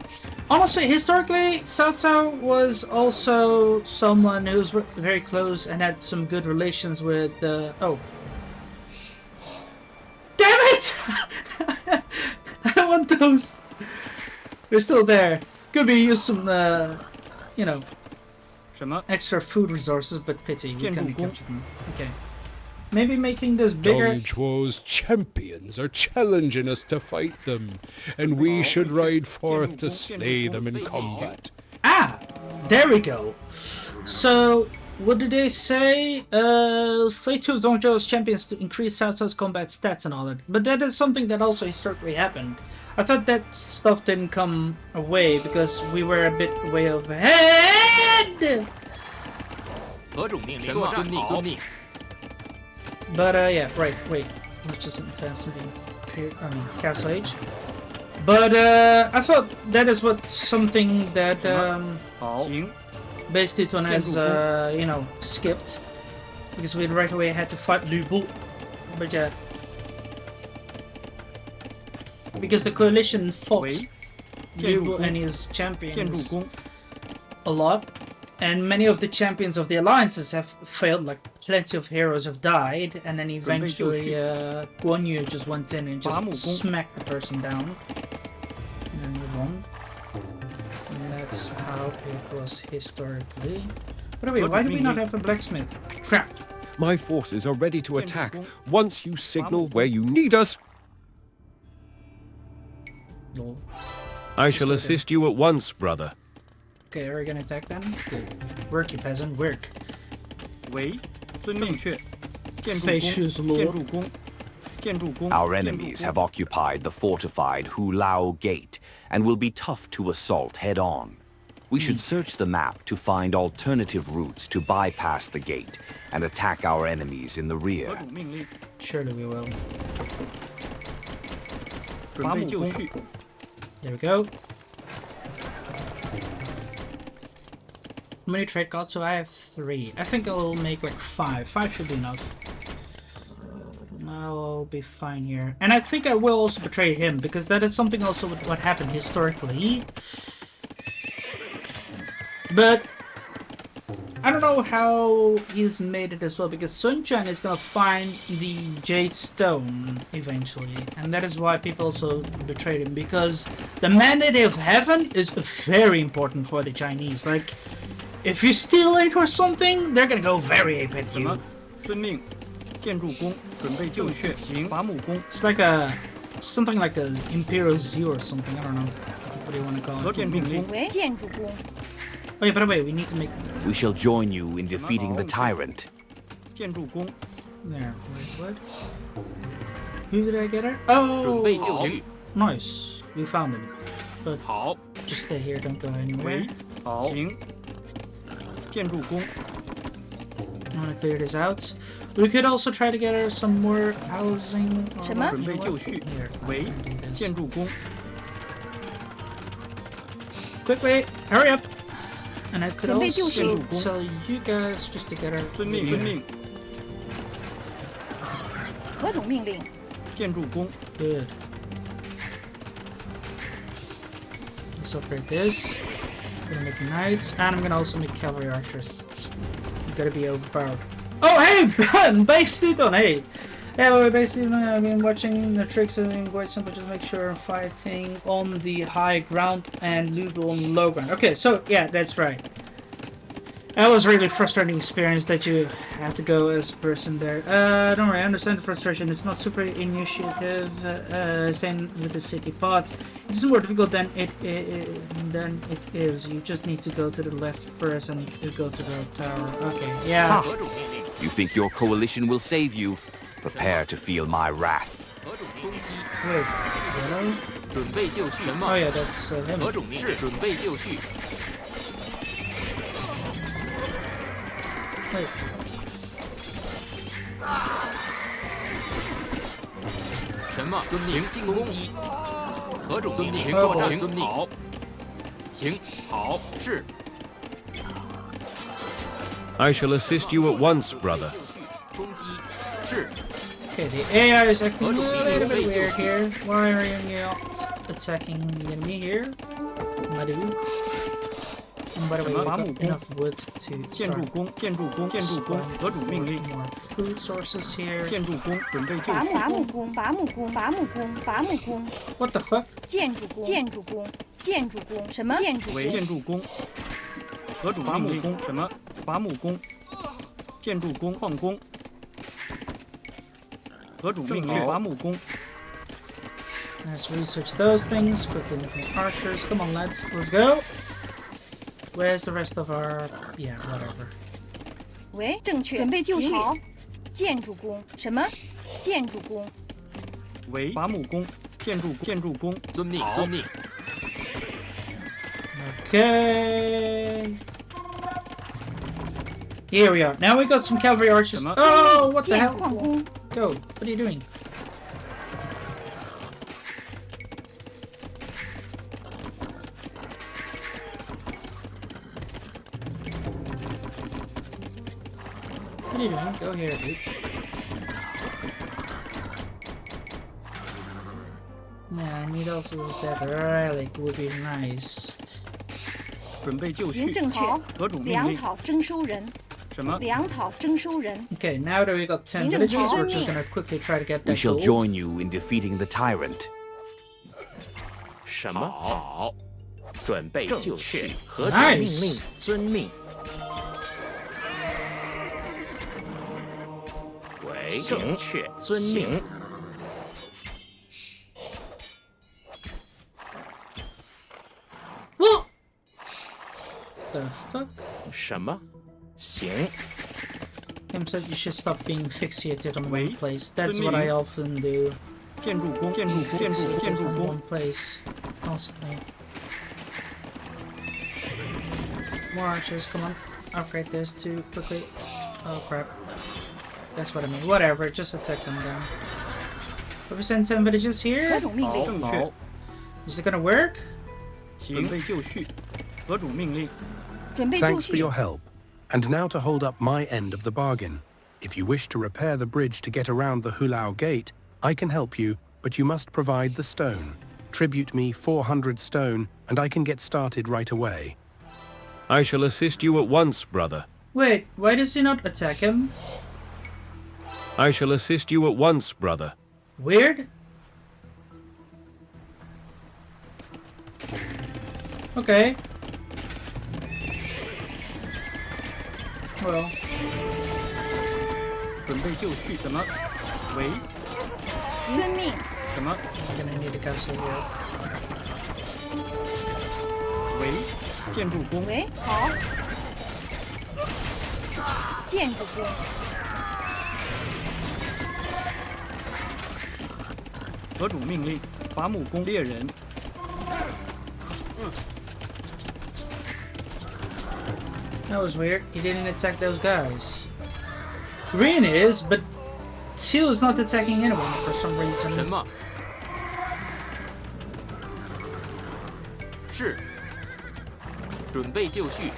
Honestly, historically, Cao Cao was also someone who was very close and had some good relations with oh. Damn it! I want those. They're still there. Could be use some, you know, 什么？ extra food resources, but pity we 建筑 couldn't 工。 capture them. Okay. Maybe making this bigger. Dongchuo's champions are challenging us to fight them, and we should ride forth to slay them in combat. Ah, there we go. So, what did they say? Slay two of Dongzhou's champions to increase Cao Cao's combat stats and all that. But that is something that also historically happened. I thought that stuff didn't come away because we were a bit way ahead. 何种命令？什么？遵命。 But yeah, right. Wait, let's just advance to the Castle Age. But I thought that is what something that 好。行。 basically Tun has you know, skipped because we right away had to fight Lu Bu. But yeah, because the coalition fought 喂。 Lu 建筑 Bu 工。 and his 建筑 champions 工。 a lot, and many of the champions of the alliances have failed. Like plenty of heroes have died, and then eventually Guan Yu just went in and just smacked the person down, and then we won. And that's how it was historically. But wait, why do we not have a blacksmith? Crap. My forces are ready to attack once you signal where you need us. Lol. I shall assist you at once, brother. Okay, are we gonna attack them? Good. Work, you peasant, work. 喂。遵命确。建筑 Facious 工。 law. 建筑工。建筑工。 Our enemies have occupied the fortified Hulao Gate and will be tough to assault head-on. We should search the map to find alternative routes to bypass the gate and attack our enemies in the 何 rear. 种命令？ Surely we will. 准备就绪。 There we go. How many trade cards do I have? 3. I think I'll make like 5. 5 should be enough. I'll be fine here. And I think I will also betray him, because that is something also with what happened historically. But I don't know how he's made it as well, because Sun Quan is gonna find the Jade Stone eventually, and that is why people also betrayed him, because the Mandate of Heaven is very important for the Chinese. Like, if you steal it or something, they're gonna go very ape at 什么 you.？遵命。建筑工。准备就绪。行。伐木工。 It's like something like a Imperial Zoo or something. I don't know. What do you want to call 何 it? 种命令？为建筑工， Oh yeah, by the way, we need to make We shall join you in defeating the tyrant. 建筑工。 there. Wait, what? Who did I get her? Oh, 准备就绪。 nice. We found him. But 好。 just stay here. Don't go anywhere. 喂。好。行。建筑工。I want to clear this out. We could also try to get her some more housing. or- 什么？ 准备就绪。 Here, 为 do this. 建筑工， Quickly, hurry up! And I could 准备就绪。 also tell you guys just to get her. 遵命遵命。何种命令？建筑工， Good. Let's upgrade this. I'm gonna make knights, and I'm gonna also make cavalry archers. You gotta be overpowered. Oh, hey, base suit on, hey! Yeah, well, basically, I've been watching the tricks and being quite simple. Just make sure I'm fighting on the high ground and loot on low ground. Okay, so, yeah, that's right. That was a really frustrating experience that you have to go as a person there. Don't worry, I understand the frustration. It's not super initiative, same with the city, but it's more difficult than it is. You just need to go to the left first and you go to the tower. Okay, yeah. You think your coalition will save you? Prepare to feel my wrath. 何种攻击？ Wait, yellow? 准备就绪。什么 Oh？yeah, that's him. 何种命令？准备就绪。 Wait. 什么？遵命。进攻击。何种命令？作战。遵命。好。行。好。是。 I shall assist you at once, brother. 攻击。是。 Okay, the AI is acting a little bit weird here. Why are you not attacking the enemy here? Madu. And by the way, we got enough wood to 建筑 start 工，建筑工，建筑工。何种命令？ more food sources here. 建筑工，准备就绪。伐木工，伐木工，伐木工，伐木工， What the fuck? 建筑工，建筑工，建筑工，什么？建筑为建工，筑工。何种命令？工什么？伐木工。建筑工，矿工。何种命令？伐木工。 Let's research those things. Quickly making archers. Come on, lads. Let's go. Where's the rest of our... Yeah, whatever. 喂，正确，准备就绪。建筑工，什么？建筑工，为伐木工。建筑工。遵命。遵命。 Okay. Here we are. Now we got some cavalry archers. Come on. Oh, what the 建 hell? 矿工， Go. What are you doing? What are you doing? Go here, dude. Yeah, I need also that relic would be nice. 准备就绪。行正确。何种命令？粮草征收人，什么？粮草征收人， Okay, now that we got 10 行政 villages, 条 we're 命。 just gonna quickly try to get We that shall gold. join you in defeating the tyrant. 什么？好，准备就绪，何种 Nice 命令？遵命。为正确，遵命。 What the fuck? 什么？行， Kim said you should stop being fixated on one Wait, place. That's what what do you I mean? often do. 建筑工。建筑工。建筑 Fixated 建筑 on 工 one。place constantly. More archers, come on. Upgrade this too quickly. Oh crap. That's what I mean. Whatever, just attack them down. Have we sent 10 villages 何 here? 种命令？正确。 Is it gonna work? 准备就绪。何种命令？准备就 Thanks for 绪。 your help. And now to hold up my end of the bargain. If you wish to repair the bridge to get around the Hulao Gate, I can help you, but you must provide the stone. Tribute me 400 stone, and I can get started right away. I shall assist you at once, brother. Wait, why does he not attack him? I shall assist you at once, brother. Weird? Okay. Well, 准备就绪。什么？为遵命，什么？ I'm gonna need a castle here. 为建筑工。喂，好。建筑工，何种命令？伐木工。猎人。 That was weird. He didn't attack those guys. Green is, but Teal is not attacking anyone for some 什 reason. 么？是。准备就绪。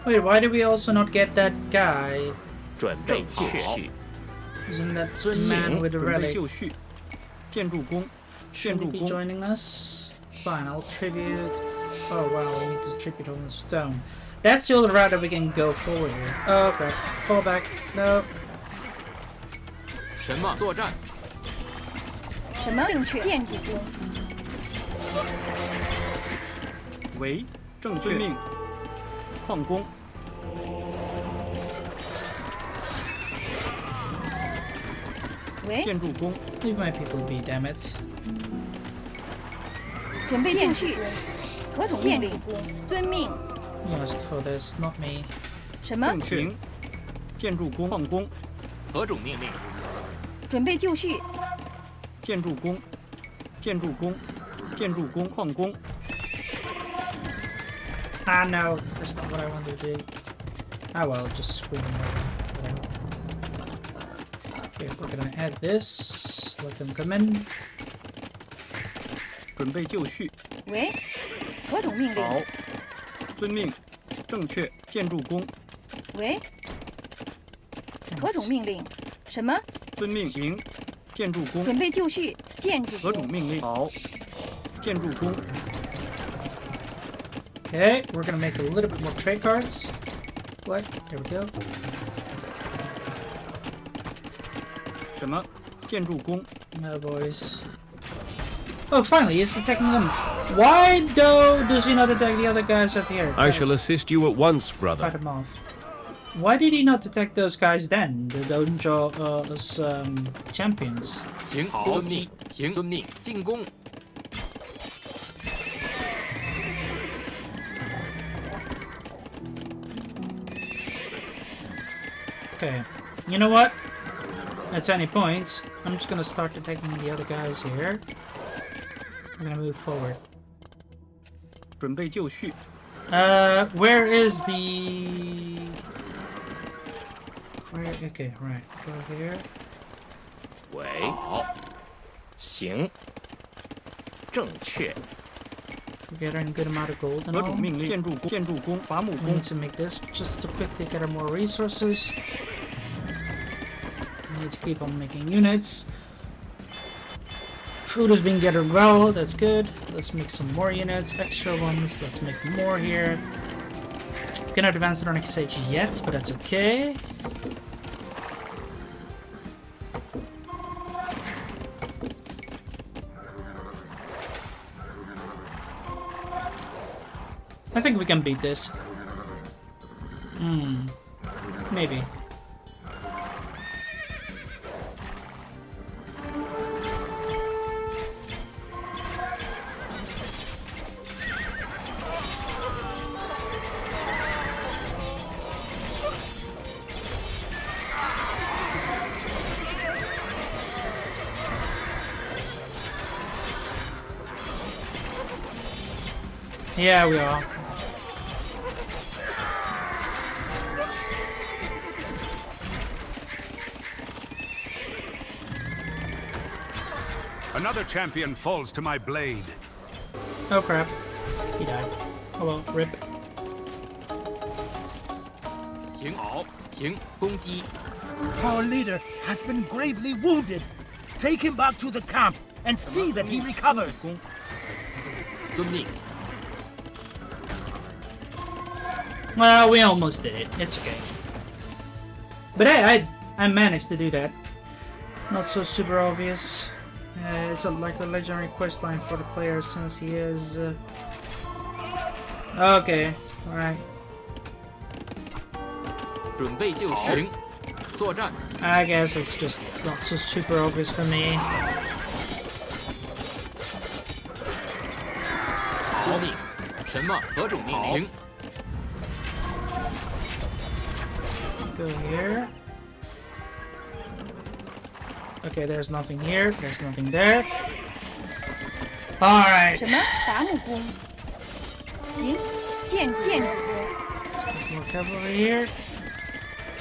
Wait, why did we also not get that guy? 准备就绪， Isn't that 遵 man 命， with the 准备 relic? 就绪。建筑工，建 Should 筑 he be 工。 joining us? Fine, I'll tribute. Oh wow, we need to tribute on the stone. That's the only route that we can go forward with. Oh crap. Fall back. No. 什么？作战。什么？正确。建筑工。为正确。遵命。矿工。 喂， 建筑工。 Leave my people be, damn it. 准备就绪。何种命令？遵命。 You asked for this, not me. 什么？正确。建筑工。矿工。何种命令？ 准备就绪。 建筑工。建筑工。建筑工。矿工。 Ah no, that's not what I wanted to do. Ah well, just screw them over. Okay, we're gonna add this. Let them come in. 准备就绪。喂，何种命令？好。遵命。正确。建筑工。喂，何种命令？什么？ 遵命。行。建筑工。 准备就绪。建筑何种工。命令？好。建筑工。 Okay, we're gonna make a little bit more trade cards. What? There we go. 什么？建筑工。 No boys. Oh, finally, he's attacking them. Why does he not attack the other guys up here? I Guys, shall assist you at once, fight brother. them off. Why did he not attack those guys then? The Donjo champions. 行。遵命。行。遵命。进攻。 Okay, you know what? At any point, I'm just gonna start attacking the other guys here. I'm gonna move forward. 准备就绪。 Where is the... Where? Okay, right. Go here. 为行，正确， We're getting a good amount of gold and 何 all. 种命令？建筑工。建筑工。伐木 We 工 need。to make this just to quickly get more resources. We need to keep on making units. Food has been getting well, that's good. Let's make some more units, extra ones. Let's make more here. Cannot advance it on next stage yet, but that's okay. I think we can beat this. Maybe. Yeah, we are. Another champion falls to my blade. Oh crap. He died. Oh well, rip. 行。好。行。攻击。 Our leader has been gravely wounded. Take him back to the camp and see that he recovers. 攻。遵命。 Well, we almost did it. It's okay. But hey, I managed to do that. Not so super obvious. It's like a legendary quest line for the player since he is... Okay, alright. 准备就绪。行。作战。 I guess it's just not so super obvious for me. 遵命。什么？何种命令？ Go here. Okay, there's nothing here. There's nothing there. All right. 什么？伐木工。行，建筑工。 More cavalry here.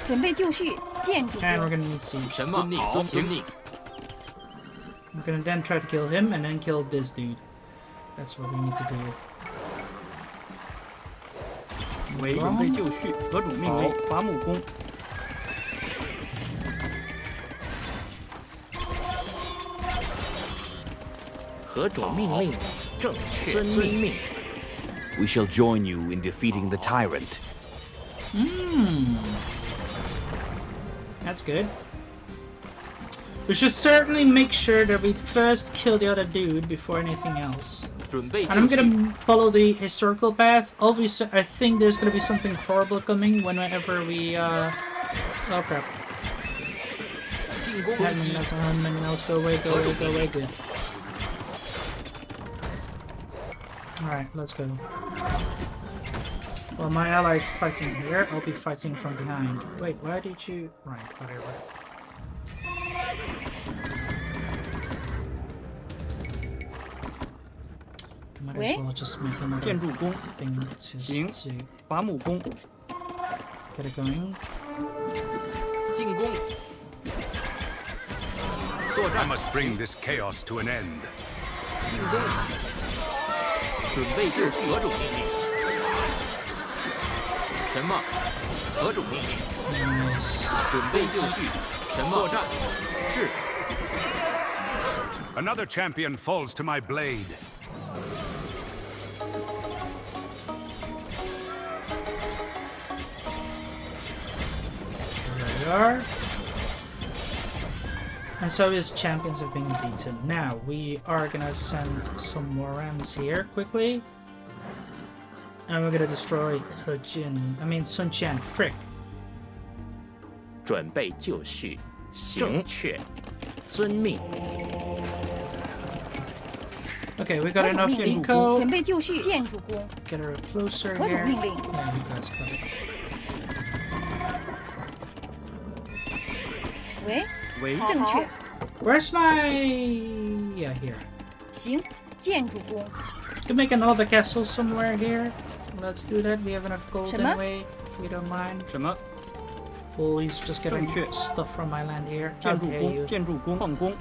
准备就绪，建筑 And we're 工。 gonna need siege. 什么？好，遵命。 I'm gonna then try to kill him and then kill this dude. That's what we need to do. 为准备就绪，何种命令？伐木工。何种命令？正确，遵命。 We shall join you in defeating the tyrant. That's good. We should certainly make sure that we first kill the other dude before anything else. 准备 And I'm 就绪。 gonna follow the historical path. Obviously, I think there's gonna be something horrible coming whenever we, oh crap. 进攻 That many else, 100 many else, go away, go away, go away, good. Alright, let's go. While my allies fighting here, I'll be fighting from behind. Wait, why did you... Right, whatever. Might as well just make another 建筑工。 thing to 行 to 伐木工。 get it going. 进攻。作 I 战。 must bring this chaos to an end. 进攻。准备就绪。何种命令？什么？何种命令？ Nice. 准备就绪。什么？作战。是。 Another champion falls to my blade. There we are. And so his champions have been beaten. Now we are gonna send some more rams here quickly. And we're gonna destroy Sun Qian, frick. 准备就绪，正确，遵命。 Okay, we got 何种 enough 命令？ eco. 准备就绪，建筑工。 Get her closer 何种 here. 命令？ Yeah, you guys got it. 喂，为正确。 Where's my... Yeah, here. 行，建筑工。 To make another castle somewhere here. Let's do that. We have enough gold 什么？ anyway. If we don't mind. 什么？ Well, he's just getting 正确。 stuff from my land here. 建 How 筑 dare 工， you? 建筑工，矿工。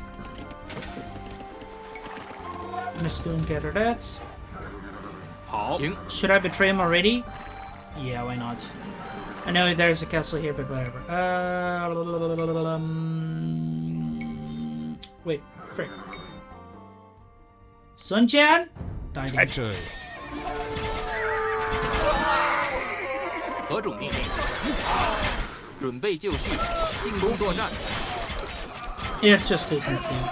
Miss Doom, get her that. 好。行。 Should I betray him already? Yeah, why not? I know there's a castle here, but whatever. Wait, frick. Sun Qian? Died. Treachery. 何种命令？准备就绪。进攻作战。 Yeah, it's just business, dude.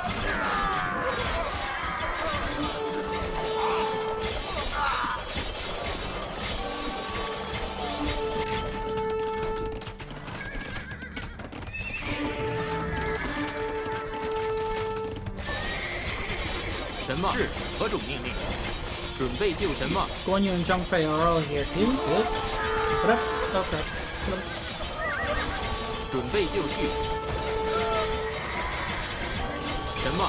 Good. 何种命令？准备就什么？ Guan Yu and Zhang Fei are all here too. Good. Put up. Oh crap. Kill him. 准备就绪。什么？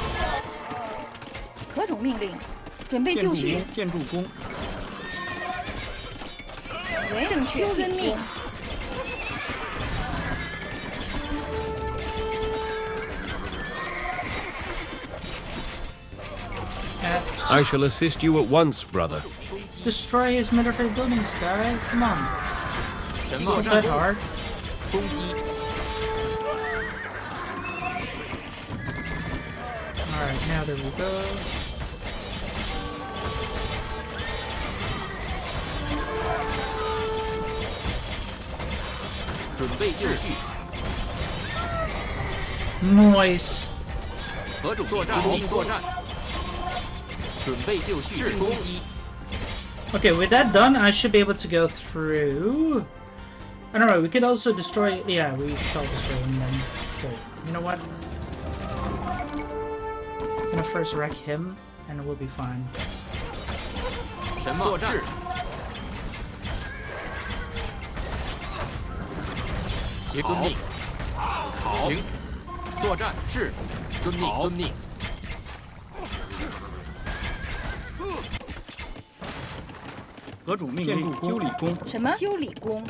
何种命令？准备就绪。建筑工。喂，正确。遵命。 I shall assist you at once, brother. Destroy his military buildings, guy. Come on. 什 It's 么 not that hard. 攻击？ Alright, now there we go. Nice. 何种作战？作战。准备就绪。攻击。 Okay, with that done, I should be able to go through. I don't know, we could also destroy... Yeah, we shall destroy him then. Okay, you know what? I'm gonna first wreck him, and we'll be fine. 什么？作战。遵命。好。行。作战是。遵命。遵命。何种命令？修理工。什么？修理工。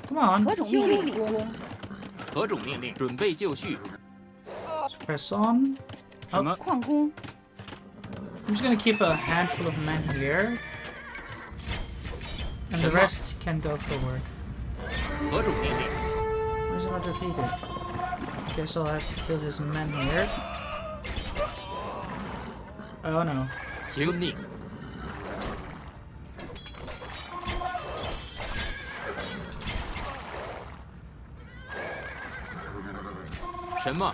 Come on. 何种修理工？何种命令？准备就绪。 Press on. 什么？矿工。 I'm just gonna keep a handful of men here. And the rest can go forward. 何种命令？ He's not defeated. Guess I'll have to kill his men here. Oh no. 遵命。什么？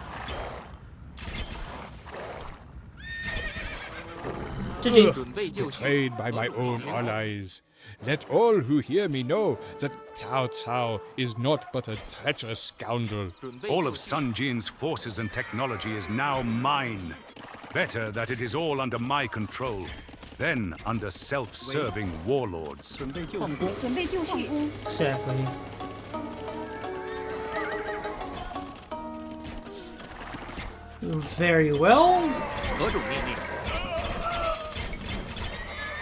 GG. 准备就绪。 Betrayed by my own allies. Let all who hear me know that Cao Cao is not but a treacherous scoundrel. 准备 All 就 of 绪。 Sun Jian's forces and technology is now mine. Better that it is all under my control, than under self-serving warlords. 准备就绪。准备就绪。 Exactly. Very well. 何种命令？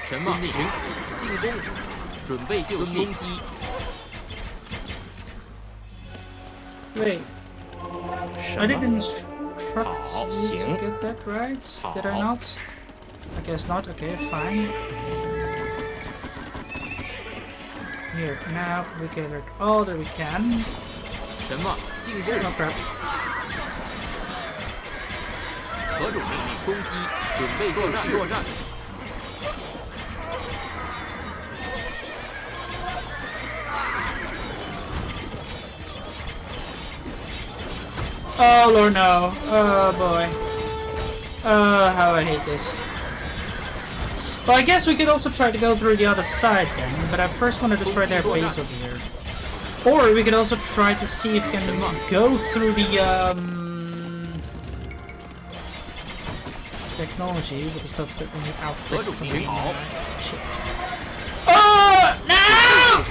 什么？行，进攻，准备就绪。攻击。 Wait. I did instruct you to 行。 get that right? Did I not? I guess not. Okay, fine. Here, now we gather all that we can. 什么？进制。 No crap. 何种命令？攻击，准备作战。作战。 Oh Lord, no. Oh boy. How I hate this. Well, I guess we could also try to go through the other side then, but I first want to destroy their base over here. Or we could also try to see if we can go through the technology with the stuff that we need outfits and shit. Oh no!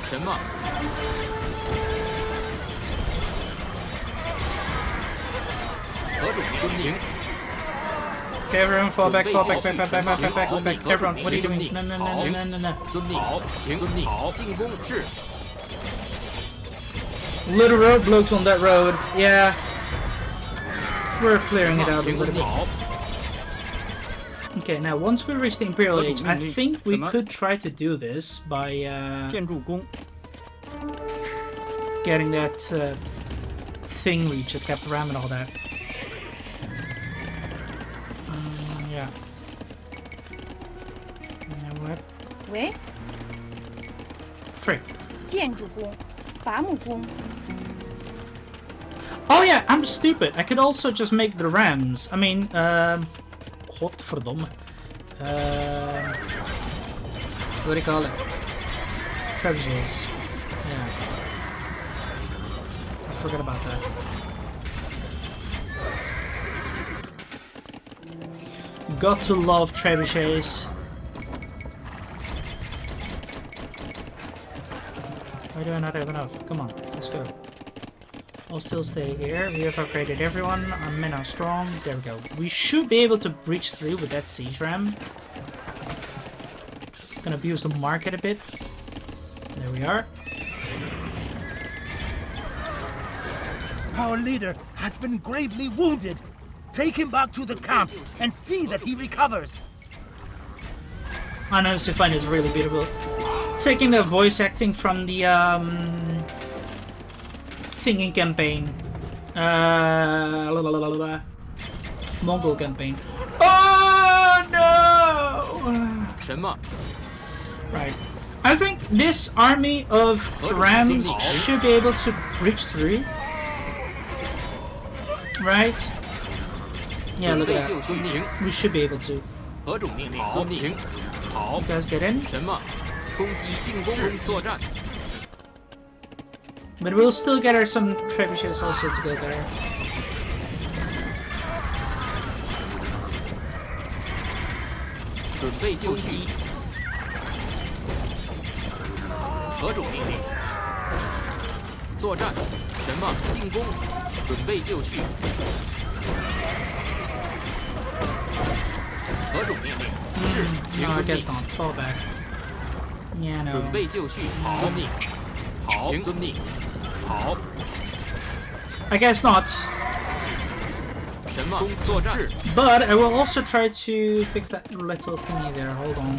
什么？ 何种命令？ Okay, everyone fall back, fall back, back, back, back, back, back, back, back. Everyone, what are you doing? No, no, no, no, no, no, no. 遵命。好，行，遵命。好，进攻是。 Little roadblocks on that road. Yeah. We're clearing it out a 行， little 遵 bit. 好。 Okay, now once we reach the Imperial Age, I think we could try to do this by 建筑工。 getting that thing reach at Captain Ram and all that. Yeah. And what? 喂， Frick. 建筑工，伐木工。 Oh yeah, I'm stupid. I could also just make the rams. I mean, godverdomme. What do you call it? Trebuchets. Yeah. I forgot about that. Got to love trebuchets. Why do I not have enough? Come on, let's go. I'll still stay here. We have upgraded everyone. Our men are strong. There we go. We should be able to breach through with that siege ram. Gonna abuse the market a bit. There we are. Our leader has been gravely wounded. Take him back to the camp and see that he recovers. I know Sifan is really beautiful. Taking the voice acting from the singing campaign. Mongol campaign. Oh no! 什么？ Right. I think this army of rams should be able to breach through. Right? Yeah, look 准备 at 就 that. 遵命。 We should be able to. 何种命令？遵命。行。好 You。guys get in? 什么？攻击，进攻，作战。 But we'll still get her some trebuchets also to go there. "准备就绪。何种命令？作战。什么？进攻。准备就绪。何种命令？是， No, I 行遵 guess 命。 not. Fall back. Yeah, 准 no. 备就绪，好，遵命。好，行遵命。好， I guess not. 什么？作战。 But I will also try to fix that little thingy there. Hold on.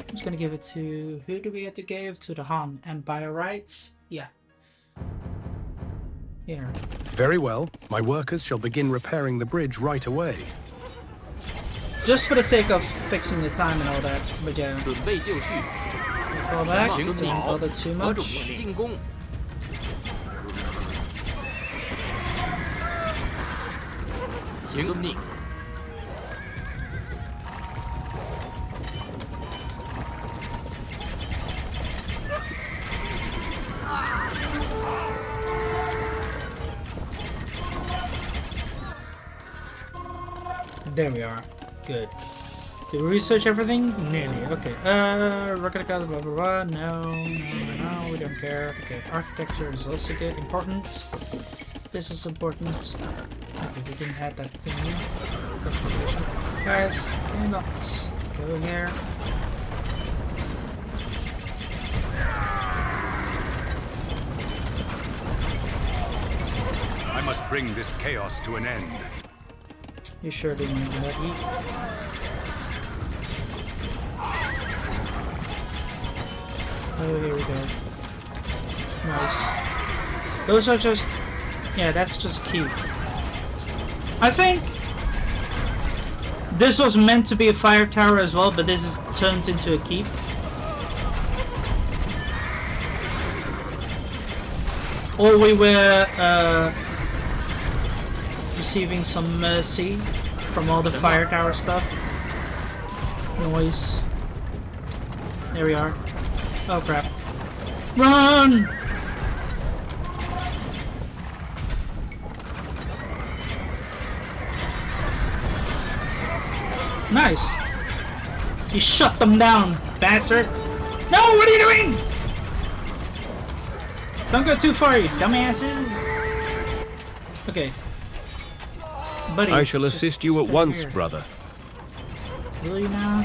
I'm just gonna give it to... Who do we have to give? To the Han Empire, right? Yeah. Here. Very well. My workers shall begin repairing the bridge right away. Just for the sake of fixing the time and all that. But yeah. 准备就绪， Fall back. 行 Don't 遵命。 bother too 何种 much. 命令？进攻。行遵命。 There we are. Good. Did we research everything? Nearly. Okay. Rocket blah blah blah. No, no, we don't care. Okay. Architecture is also good. Important. This is important. Okay, we didn't have that thing. Guys, can not go here. I must bring this chaos to an end. You sure do need that. Oh, here we go. Nice. Those are just... Yeah, that's just cute. I think... This was meant to be a fire tower as well, but this is turned into a keep. Or we were receiving some mercy from all the fire tower stuff. Noise. There we are. Oh crap. Run! Nice. You shut them down, bastard. No, what are you doing? Don't go too far, you dumbasses. Okay. Buddy, I shall assist you at stay once, here. brother. Will you now?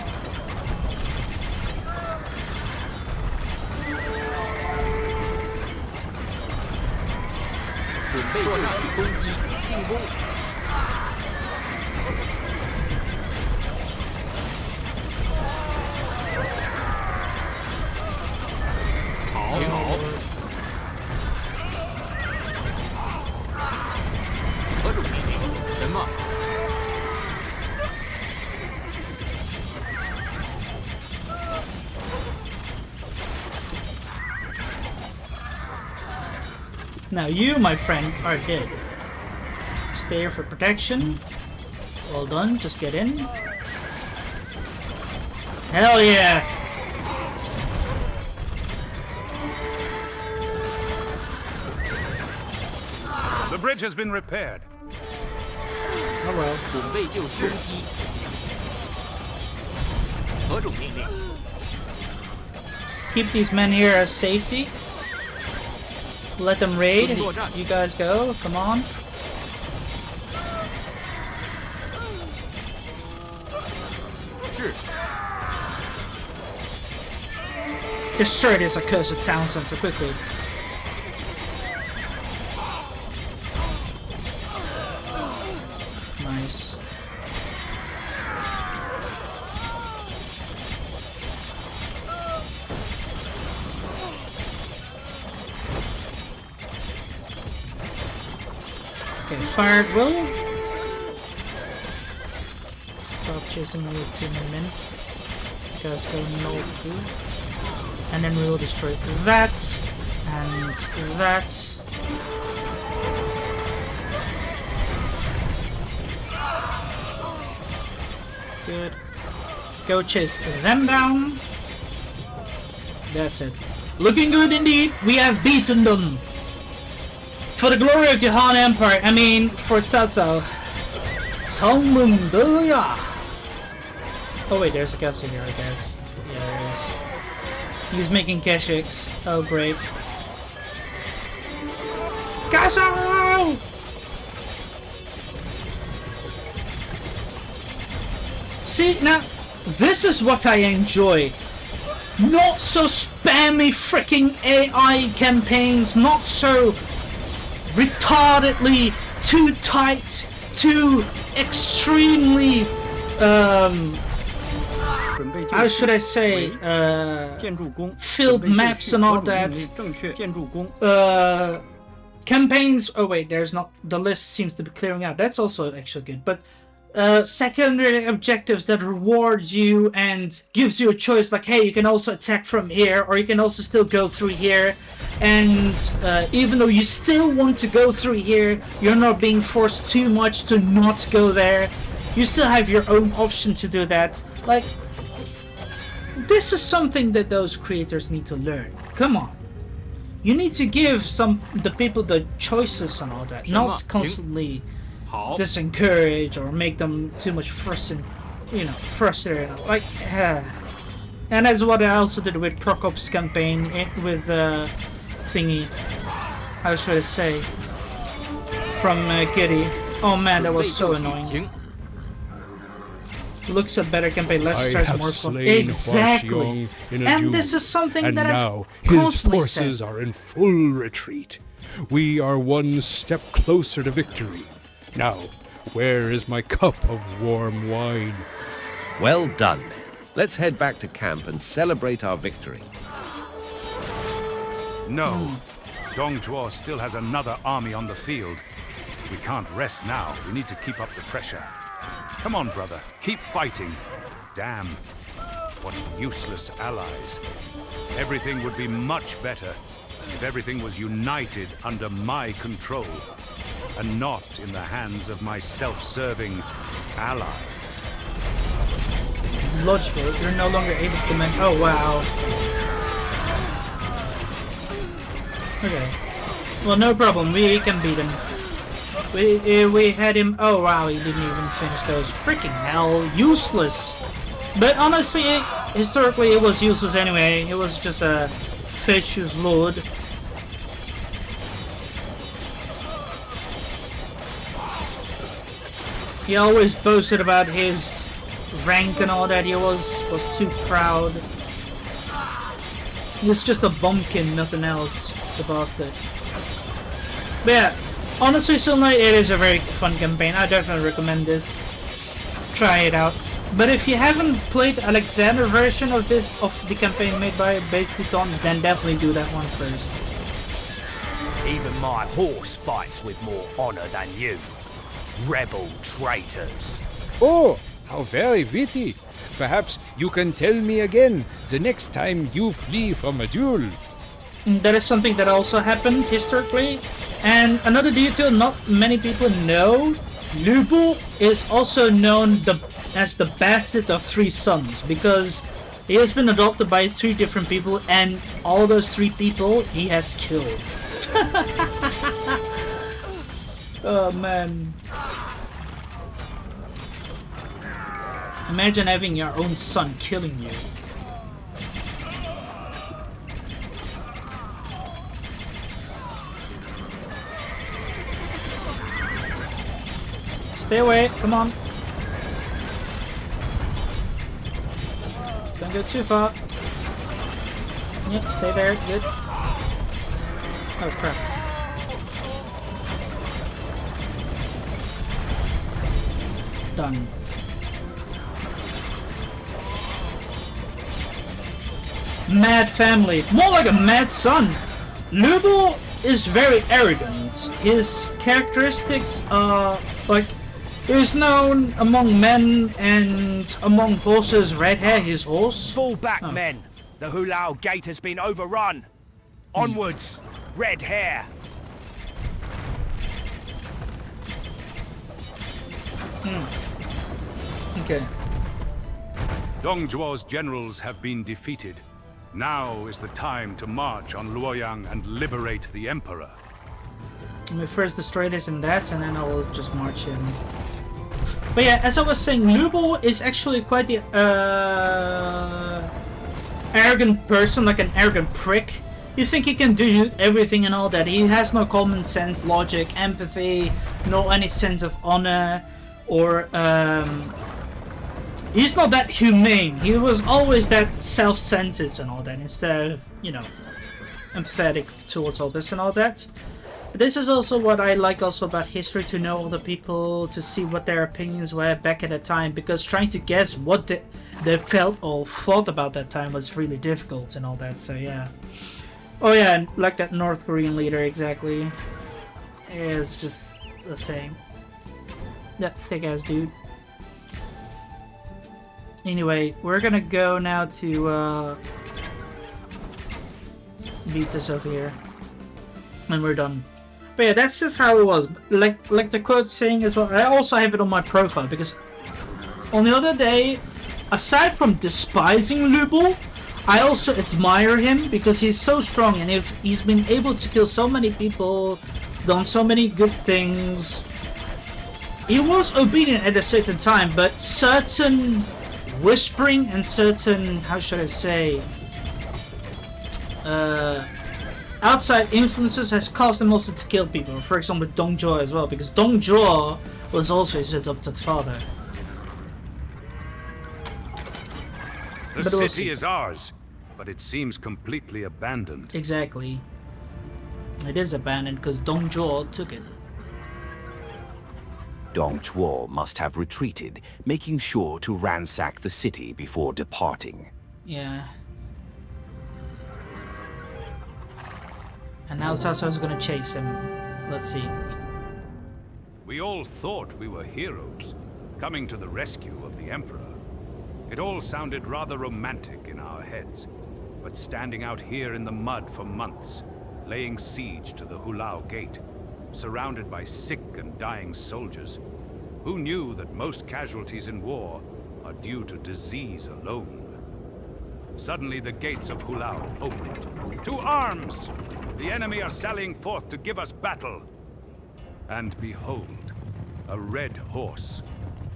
Now you, my friend, are dead. Stay here for protection. Well done, just get in. Hell yeah! The bridge has been repaired. Oh well. 准备就绪。何种命令？ Keep these men here as safety. Let them raid. You guys go. Come on. Destroy this accursed town center quickly. Nice. Okay, fire at will. Stop chasing me with too many men. You guys go north too. And then we will destroy that and that. Good. Go chase them down. That's it. Looking good indeed. We have beaten them. For the glory of the Han Empire. I mean, for Cao Cao. Oh wait, there's a castle here, I guess. Yeah, there is. He's making Keshix. Oh great. Castle! See, now, this is what I enjoy. Not so spammy freaking AI campaigns, not so retardedly too tight, too extremely, how should I say, filled maps and all that. Campaigns, oh wait, there's not, the list seems to be clearing out. That's also actually good, but secondary objectives that reward you and gives you a choice, like, hey, you can also attack from here, or you can also still go through here, and even though you still want to go through here, you're not being forced too much to not go there. You still have your own option to do that. Like, this is something that those creators need to learn. Come on. You need to give the people the choices and all that, not constantly discourage or make them too much frustrated. Like, and that's what I also did with Prokop's campaign with thingy. How should I say? From Giddy. Oh man, that was so annoying. Looks a better campaign, less stress, more fun. Exactly. And this is something that now I've his constantly forces said. are in full retreat. We are one step closer to victory. Now, where is my cup of warm wine? Well done, men. Let's head back to camp and celebrate our victory. No. Dongzhuo still has another army on the field. We can't rest now. We need to keep up the pressure. Come on, brother. Keep fighting. Damn. What useless allies. Everything would be much better if everything was united under my control and not in the hands of my self-serving allies. Logical. You're no longer able to command. Oh, wow. Okay. Well, no problem. We can beat him. We had him. Oh wow, he didn't even finish those. Freaking hell, useless. But honestly, historically, it was useless anyway. It was just a fetch's load. He always boasted about his rank and all that. He was too proud. He was just a bumpkin, nothing else. The bastard. But yeah. Honestly, Silnight, it is a very fun campaign. I definitely recommend this. Try it out. But if you haven't played Alexander version of the campaign made by basically Don, then definitely do that one first. Even my horse fights with more honor than you. Rebel traitors. Oh, how very witty. Perhaps you can tell me again the next time you flee from a duel. That is something that also happened historically. And another detail not many people know, Lu Bu is also known as the bastard of 3 sons, because he has been adopted by 3 different people, and all those 3 people he has killed. Oh man. Imagine having your own son killing you. Stay away, come on. Don't go too far. Yep, stay there, good. Oh crap. Done. Mad family. More like a mad son. Lu Bu is very arrogant. His characteristics are like, he is known among men and among horses. Red hair, his horse. Fall back, men. The Hulao gate has been overrun. Onwards, red hair. Okay. Dongzhuo's generals have been defeated. Now is the time to march on Luoyang and liberate the Emperor. Let me first destroy this and that, and then I will just march in. But yeah, as I was saying, Lu Bu is actually quite the arrogant person, like an arrogant prick. You think he can do everything and all that. He has no common sense, logic, empathy, no any sense of honor, or he's not that humane. He was always that self-centered and all that, instead of, you know, empathetic towards all this and all that. This is also what I like also about history, to know other people, to see what their opinions were back at the time, because trying to guess what they felt or thought about that time was really difficult and all that, so yeah. Oh yeah, and like that North Korean leader, exactly. It's just the same. That thick ass dude. Anyway, we're gonna go now to beat this over here. And we're done. But yeah, that's just how it was. Like the quote saying as well, I also have it on my profile, because on the other day, aside from despising Lu Bu, I also admire him because he's so strong, and if he's been able to kill so many people, done so many good things. He was obedient at a certain time, but certain whispering and certain, how should I say, outside influences has caused him also to kill people. For example, Dong Zhuo as well, because Dong Zhuo was also his adopted father. The city is ours, but it seems completely abandoned. Exactly. It is abandoned because Dong Zhuo took it. Dong Zhuo must have retreated, making sure to ransack the city before departing. Yeah. And now Cao Cao's gonna chase him. Let's see. We all thought we were heroes, coming to the rescue of the Emperor. It all sounded rather romantic in our heads, but standing out here in the mud for months, laying siege to the Hulao Gate, surrounded by sick and dying soldiers, who knew that most casualties in war are due to disease alone? Suddenly the gates of Hulao opened. To arms! The enemy are sallying forth to give us battle. And behold, a red horse,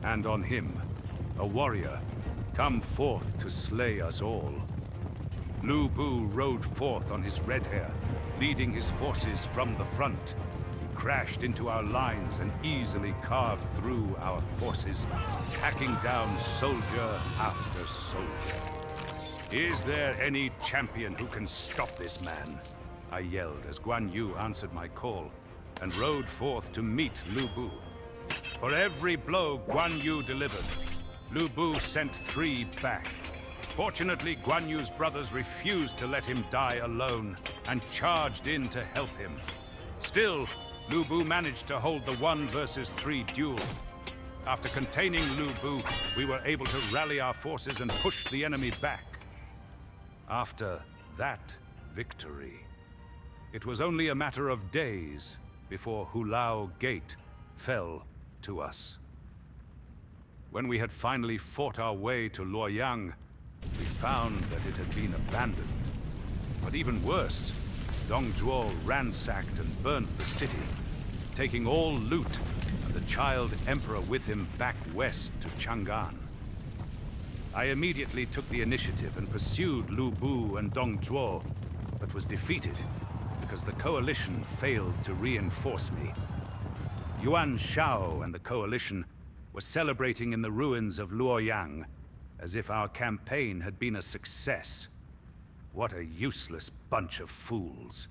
and on him, a warrior, come forth to slay us all. Lu Bu rode forth on his red hare, leading his forces from the front. He crashed into our lines and easily carved through our forces, hacking down soldier after soldier. Is there any champion who can stop this man? I yelled as Guan Yu answered my call and rode forth to meet Lu Bu. For every blow Guan Yu delivered, Lu Bu sent 3 back. Fortunately, Guan Yu's brothers refused to let him die alone and charged in to help him. Still, Lu Bu managed to hold the 1 versus 3 duel. After containing Lu Bu, we were able to rally our forces and push the enemy back. After that victory, it was only a matter of days before Hulao Gate fell to us. When we had finally fought our way to Luoyang, we found that it had been abandoned. But even worse, Dong Zhuo ransacked and burnt the city, taking all loot and the child emperor with him back west to Chang'an. I immediately took the initiative and pursued Lu Bu and Dong Zhuo, but was defeated because the coalition failed to reinforce me. Yuan Shao and the coalition were celebrating in the ruins of Luoyang as if our campaign had been a success. What a useless bunch of fools.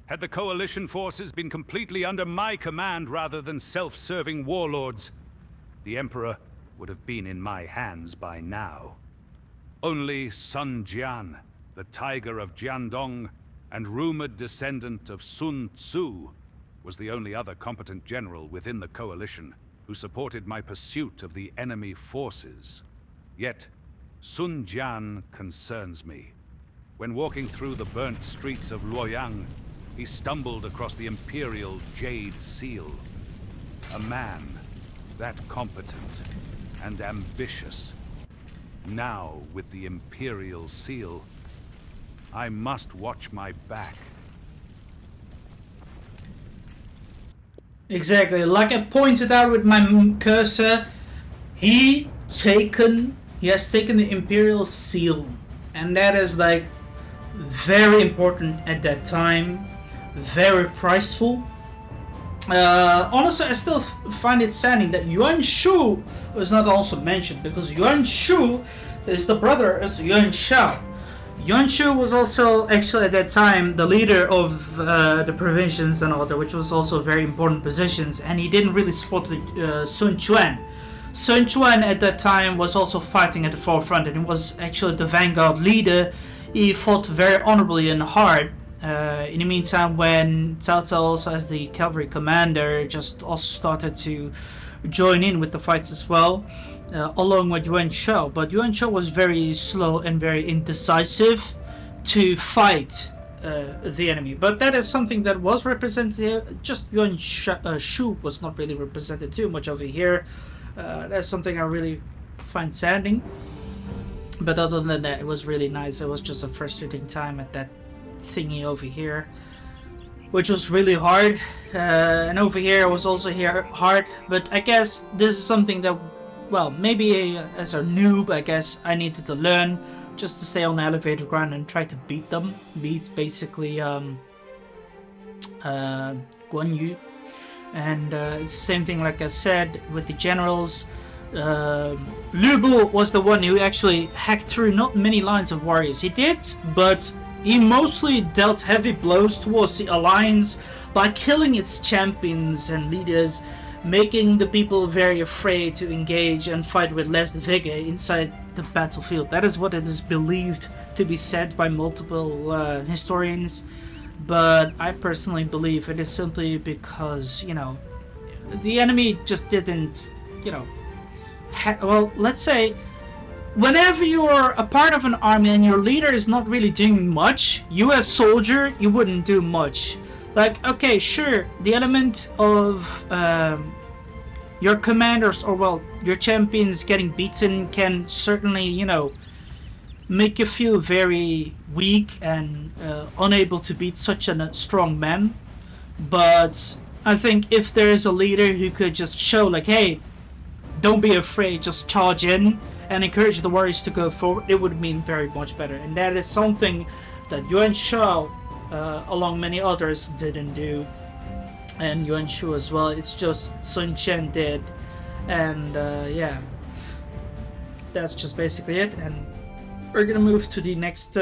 Had the coalition forces been completely under my command rather than self-serving warlords, the Emperor would have been in my hands by now. Only Sun Jian, the tiger of Jiandong and rumored descendant of Sun Tzu, was the only other competent general within the coalition who supported my pursuit of the enemy forces. Yet, Sun Jian concerns me. When walking through the burnt streets of Luoyang, he stumbled across the Imperial Jade Seal. A man that competent and ambitious. Now, with the Imperial Seal, I must watch my back. Exactly, like I pointed out with my cursor, he has taken the Imperial Seal, and that is like very important at that time, very prideful, Honestly, I still find it saddening that Yuan Shu was not also mentioned, because Yuan Shu is the brother of Yuan Shao. Yuan Shu was also actually at that time the leader of the provincials and all that, which was also very important positions, and he didn't really support Sun Quan. Sun Quan at that time was also fighting at the forefront, and he was actually the vanguard leader. He fought very honorably and hard. In the meantime, when Cao Cao, also as the cavalry commander, just also started to join in with the fights as well, along with Yuan Shao. But Yuan Shao was very slow and very indecisive to fight the enemy. But that is something that was represented. Just Yuan Shu was not really represented too much over here. That's something I really find saddening. But other than that, it was really nice. It was just a frustrating time at that thingy over here, which was really hard, and over here was also hard. But I guess this is something that, well, maybe as a noob, I guess I needed to learn just to stay on the elevated ground and try to beat basically Guan Yu. And it's the same thing, like I said, with the generals. Lu Bu was the one who actually hacked through not many lines of warriors. He did, but he mostly dealt heavy blows towards the alliance by killing its champions and leaders, making the people very afraid to engage and fight with less vigor inside the battlefield. That is what it is believed to be said by multiple historians, but I personally believe it is simply because, you know, the enemy just didn't, you know, well, let's say, whenever you're a part of an army and your leader is not really doing much, you as soldier, you wouldn't do much. Like, okay, sure, the element of your commanders, or well, your champions getting beaten can certainly, you know, make you feel very weak and unable to beat such a strong man. But I think if there is a leader who could just show, like, hey, don't be afraid, just charge in, and encourage the warriors to go forward, it would mean very much better. And that is something that Yuan Shao, along many others, didn't do. And Yuan Shu as well. It's just Sun Chen did. And yeah, that's just basically it. And we're gonna move to the next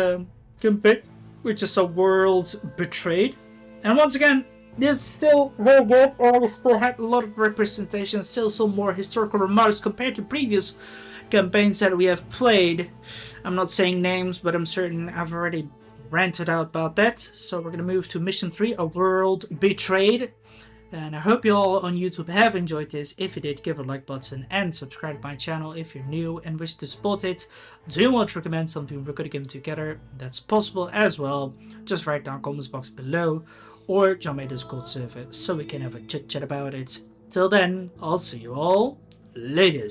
campaign, which is A World Betrayed. And once again, this is still very good, and we still have a lot of representation, still some more historical remarks compared to previous campaigns that we have played. I'm not saying names, but I'm certain I've already ranted out about that. So we're gonna move to Mission 3, A World Betrayed. And I hope you all on YouTube have enjoyed this. If you did, give a like button and subscribe to my channel if you're new and wish to support it. Do you want to recommend something we're gonna game together? That's possible as well. Just write down comments box below, or join my Discord server so we can have a chit chat about it. Till then, I'll see you all later.